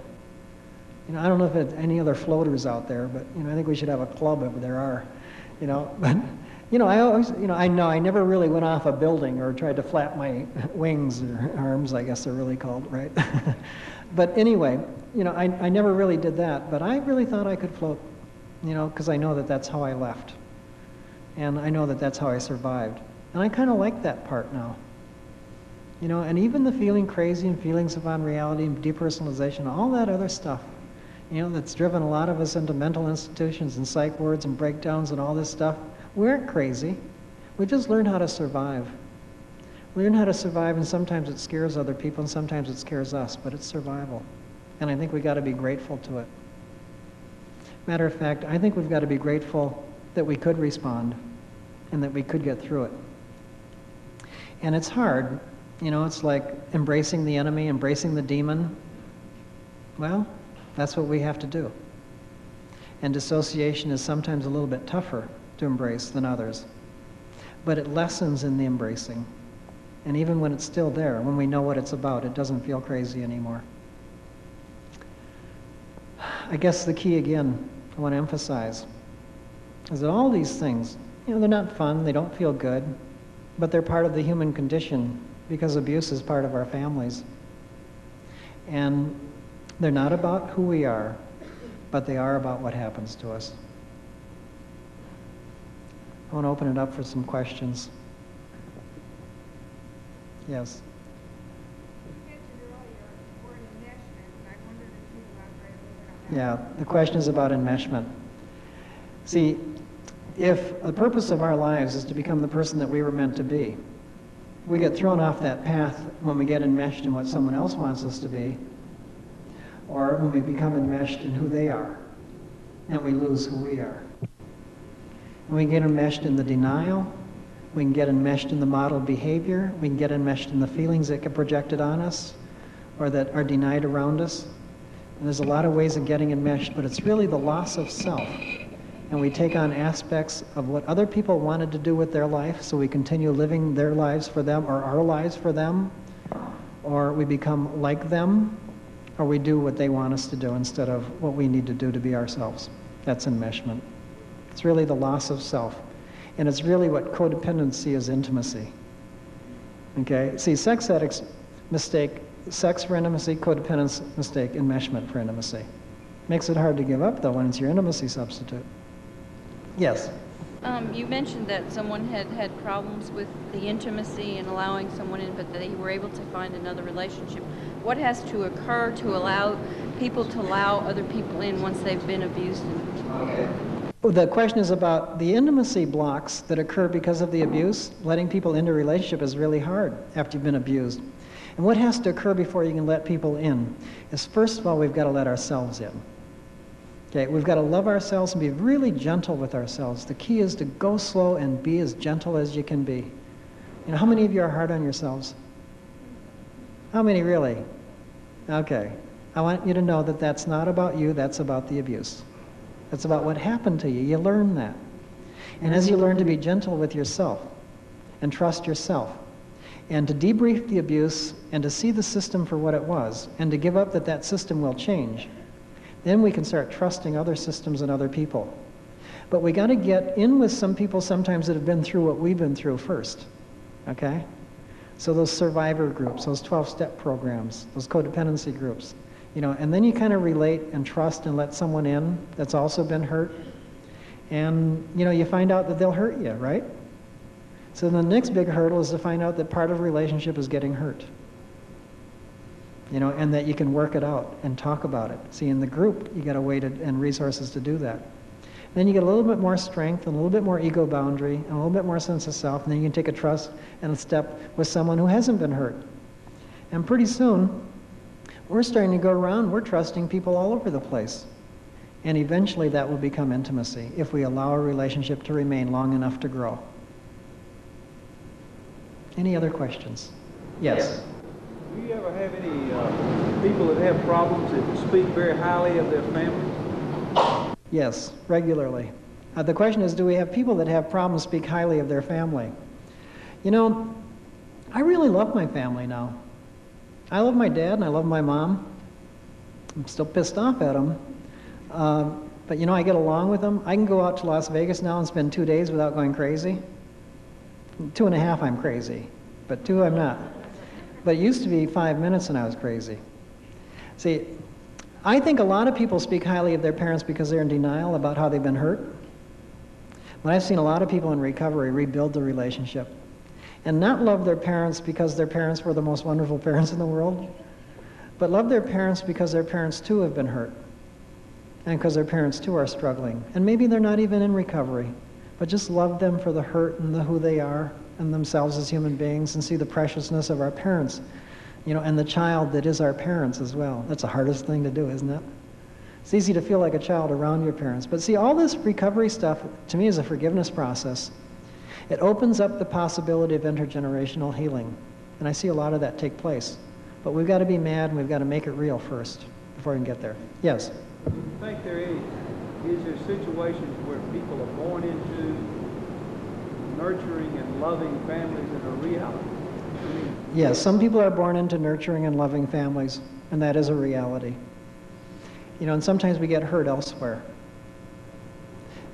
You know, I don't know if there's any other floaters out there, but, you know, I think we should have a club if there are, you know. But, you know, I always, you know I never really went off a building or tried to flap my wings or arms, I guess they're really called, right? But anyway, you know, I never really did that, but I really thought I could float, you know, because I know that that's how I left. And I know that that's how I survived. And I kind of like that part now. You know, and even the feeling crazy and feelings of unreality and depersonalization, all that other stuff, you know, that's driven a lot of us into mental institutions and psych wards and breakdowns and all this stuff. We aren't crazy. We just learned how to survive. We learn how to survive, and sometimes it scares other people and sometimes it scares us, but it's survival. And I think we got to be grateful to it. Matter of fact, I think we've got to be grateful that we could respond and that we could get through it. And it's hard. You know, it's like embracing the enemy, embracing the demon. Well, that's what we have to do. And dissociation is sometimes a little bit tougher to embrace than others. But it lessens in the embracing. And even when it's still there, when we know what it's about, it doesn't feel crazy anymore. I guess the key, again, I want to emphasize, is that all these things, you know, they're not fun, they don't feel good, but they're part of the human condition because abuse is part of our families. And they're not about who we are, but they are about what happens to us. I want to open it up for some questions. Yes? Yeah, the question is about enmeshment. See, if the purpose of our lives is to become the person that we were meant to be, we get thrown off that path when we get enmeshed in what someone else wants us to be, or when we become enmeshed in who they are, and we lose who we are. We can get enmeshed in the denial, we can get enmeshed in the modeled behavior, we can get enmeshed in the feelings that get projected on us, or that are denied around us. And there's a lot of ways of getting enmeshed, but it's really the loss of self. And we take on aspects of what other people wanted to do with their life, so we continue living their lives for them, or our lives for them, or we become like them, or we do what they want us to do instead of what we need to do to be ourselves. That's enmeshment. It's really the loss of self. And it's really what codependency is: intimacy. Okay? See, sex addicts mistake sex for intimacy, codependence mistake enmeshment for intimacy. Makes it hard to give up, though, when it's your intimacy substitute. Yes? You mentioned that someone had problems with the intimacy and allowing someone in, but they were able to find another relationship. What has to occur to allow people to allow other people in once they've been abused? The question is about the intimacy blocks that occur because of the abuse. Letting people into a relationship is really hard after you've been abused. And what has to occur before you can let people in is, first of all, we've got to let ourselves in. Okay, we've got to love ourselves and be really gentle with ourselves. The key is to go slow and be as gentle as you can be. You know, how many of you are hard on yourselves? How many really? Okay. I want you to know that that's not about you, that's about the abuse. That's about what happened to you. You learn that. And as you learn to be gentle with yourself and trust yourself, and to debrief the abuse and to see the system for what it was, and to give up that that system will change, then we can start trusting other systems and other people. But we got to get in with some people sometimes that have been through what we've been through first, okay? So those survivor groups, those 12-step programs, those codependency groups, you know, and then you kind of relate and trust and let someone in that's also been hurt, and, you know, you find out that they'll hurt you, right? So the next big hurdle is to find out that part of a relationship is getting hurt. and that you can work it out and talk about it. See, in the group, you got a way and resources to do that. Then you get a little bit more strength and a little bit more ego boundary and a little bit more sense of self, and then you can take a trust and a step with someone who hasn't been hurt. And pretty soon, we're starting to go around, we're trusting people all over the place. And eventually that will become intimacy if we allow a relationship to remain long enough to grow. Any other questions? Yes. Do you ever have any people that have problems that speak very highly of their family? Yes, regularly. The question is, do we have people that have problems speak highly of their family? I really love my family now. I love my dad and I love my mom. I'm still pissed off at them. But I get along with them. I can go out to Las Vegas now and spend 2 days without going crazy. 2.5 I'm crazy, but 2 I'm not. But it used to be 5 minutes and I was crazy. See, I think a lot of people speak highly of their parents because they're in denial about how they've been hurt. But I've seen a lot of people in recovery rebuild the relationship and not love their parents because their parents were the most wonderful parents in the world, but love their parents because their parents too have been hurt and because their parents too are struggling. And maybe they're not even in recovery, but just love them for the hurt and who they are and themselves as human beings, and see the preciousness of our parents, and the child that is our parents as well. That's the hardest thing to do, isn't it? It's easy to feel like a child around your parents. But see, all this recovery stuff, to me, is a forgiveness process. It opens up the possibility of intergenerational healing. And I see a lot of that take place. But we've got to be mad, and we've got to make it real first before we can get there. Yes? Do you think there is there situations where people are born into nurturing and loving families that are reality? Yes, some people are born into nurturing and loving families, and that is a reality. And sometimes we get hurt elsewhere.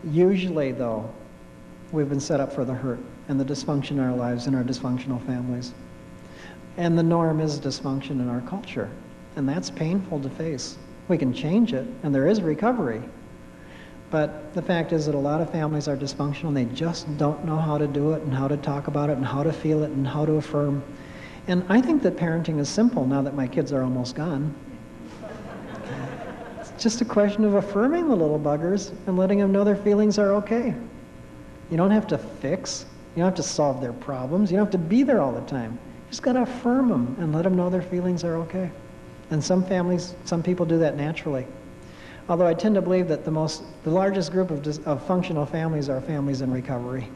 Usually, though, we've been set up for the hurt and the dysfunction in our lives in our dysfunctional families. And the norm is dysfunction in our culture, and that's painful to face. We can change it, and there is recovery. But the fact is that a lot of families are dysfunctional, and they just don't know how to do it and how to talk about it and how to feel it and how to affirm. And I think that parenting is simple now that my kids are almost gone. It's just a question of affirming the little buggers and letting them know their feelings are okay. You don't have to fix. You don't have to solve their problems. You don't have to be there all the time. You just got to affirm them and let them know their feelings are okay. And some people do that naturally. Although I tend to believe that the largest group of functional families are families in recovery.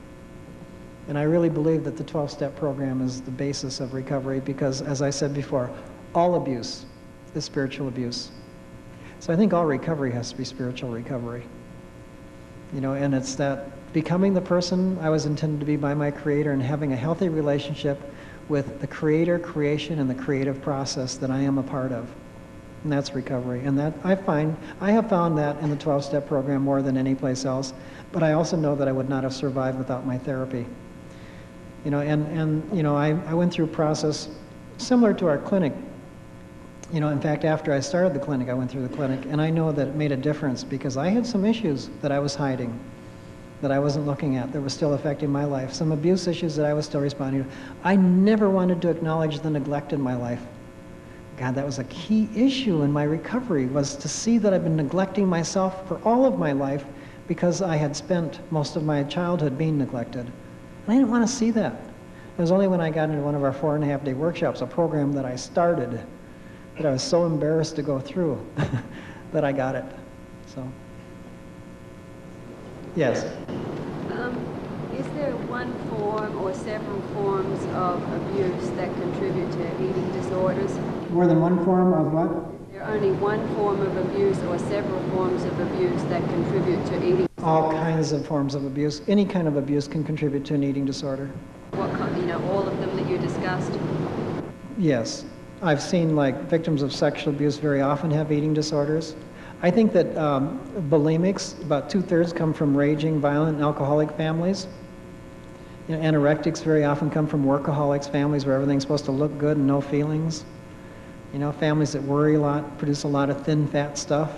And I really believe that the 12-step program is the basis of recovery because, as I said before, all abuse is spiritual abuse. So I think all recovery has to be spiritual recovery. And it's that becoming the person I was intended to be by my Creator and having a healthy relationship with the Creator, creation, and the creative process that I am a part of. And that's recovery. And that I have found that in the 12-step program more than any place else. But I also know that I would not have survived without my therapy. I went through a process similar to our clinic. In fact, after I started the clinic, I went through the clinic, and I know that it made a difference because I had some issues that I was hiding, that I wasn't looking at, that were still affecting my life, some abuse issues that I was still responding to. I never wanted to acknowledge the neglect in my life. God, that was a key issue in my recovery, was to see that I've been neglecting myself for all of my life because I had spent most of my childhood being neglected. And I didn't want to see that. It was only when I got into one of our 4.5-day workshops, a program that I started, that I was so embarrassed to go through, that I got it. So, yes? Is there one form or several forms of abuse that contribute to eating disorders? More than one form of what? Is there only one form of abuse or several forms of abuse that contribute to eating disorders? All kinds of forms of abuse. Any kind of abuse can contribute to an eating disorder. What kind, all of them that you discussed? Yes. I've seen victims of sexual abuse very often have eating disorders. I think that bulimics, about 2/3 come from raging, violent, and alcoholic families. Anorectics very often come from workaholics, families where everything's supposed to look good and no feelings. Families that worry a lot, produce a lot of thin, fat stuff.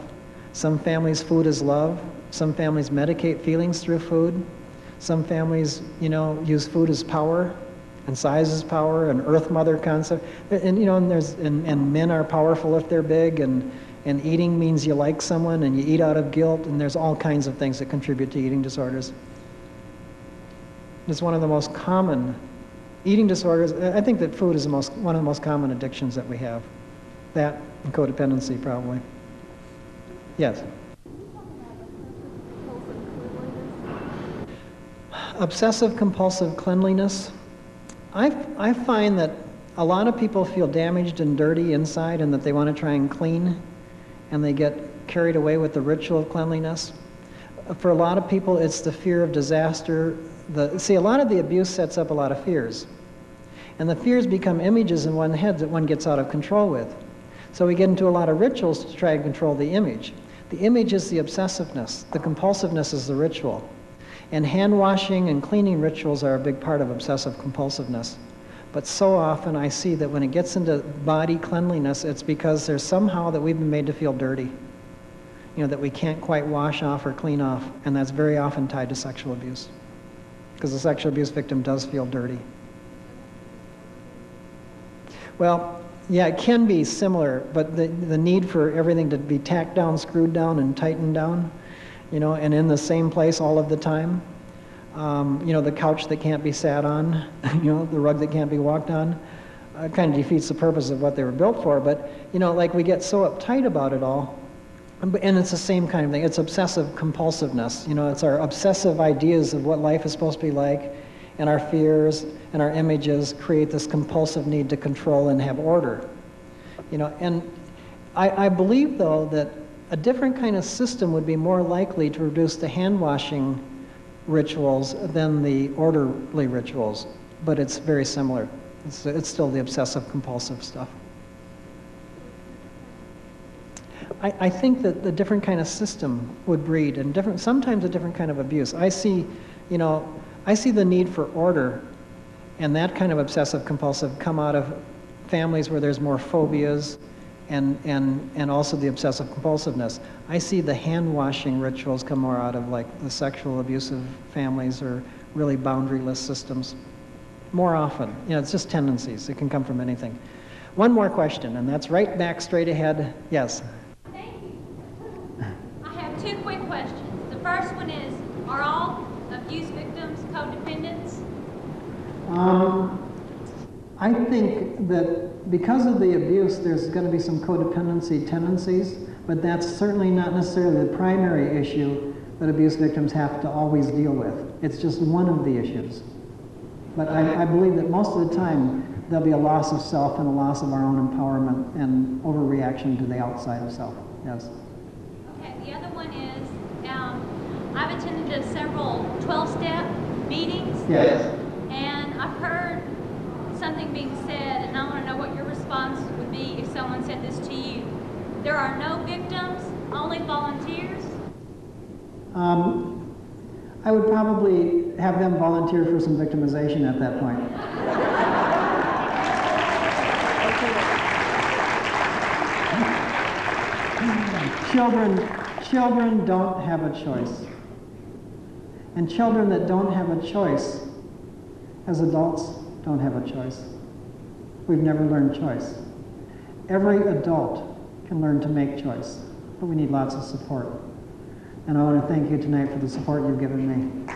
Some families, food is love. Some families medicate feelings through food. Some families, use food as power And size is power, and Earth Mother concept. And you know, and men are powerful if they're big, and eating means you like someone, and you eat out of guilt, and there's all kinds of things that contribute to eating disorders. It's one of the most common eating disorders. I think that food is one of the most common addictions that we have. That and codependency, probably. Yes? Obsessive compulsive cleanliness. I find that a lot of people feel damaged and dirty inside and that they want to try and clean, and they get carried away with the ritual of cleanliness. For a lot of people, it's the fear of disaster. See, a lot of the abuse sets up a lot of fears. And the fears become images in one's head that one gets out of control with. So we get into a lot of rituals to try and control the image. The image is the obsessiveness. The compulsiveness is the ritual. And hand washing and cleaning rituals are a big part of obsessive compulsiveness. But so often I see that when it gets into body cleanliness, it's because there's somehow that we've been made to feel dirty. You know, that we can't quite wash off or clean off. And that's very often tied to sexual abuse. Because the sexual abuse victim does feel dirty. Well, yeah, it can be similar, but the need for everything to be tacked down, screwed down, and tightened down, you know, and in the same place all of the time. You know, the couch that can't be sat on, you know, the rug that can't be walked on, kind of defeats the purpose of what they were built for. But, you know, like we get so uptight about it all, and it's the same kind of thing. It's obsessive compulsiveness. You know, it's our obsessive ideas of what life is supposed to be like, and our fears and our images create this compulsive need to control and have order. You know, and I believe, though, that a different kind of system would be more likely to reduce the hand-washing rituals than the orderly rituals, but it's very similar. It's still the obsessive-compulsive stuff. I think that the different kind of system would breed, and sometimes a different kind of abuse. I see the need for order and that kind of obsessive-compulsive come out of families where there's more phobias and also the obsessive-compulsiveness. I see the hand-washing rituals come more out of like the sexual abusive families or really boundaryless systems. More often. You know, it's just tendencies. It can come from anything. One more question, and that's right back straight ahead. Yes? Thank you. I have two quick questions. The first one is, are all abuse victims codependents? I think that because of the abuse, there's going to be some codependency tendencies, but that's certainly not necessarily the primary issue that abuse victims have to always deal with. It's just one of the issues. But I believe that most of the time, there'll be a loss of self and a loss of our own empowerment and overreaction to the outside of self. Yes? Okay, the other one is, I've attended several 12-step meetings. Yes. And I've heard something being said, and I want to know what your response would be if someone said this to you. There are no victims, only volunteers? I would probably have them volunteer for some victimization at that point. Children don't have a choice. And children that don't have a choice, as adults, don't have a choice. We've never learned choice. Every adult can learn to make choice, but we need lots of support. And I want to thank you tonight for the support you've given me.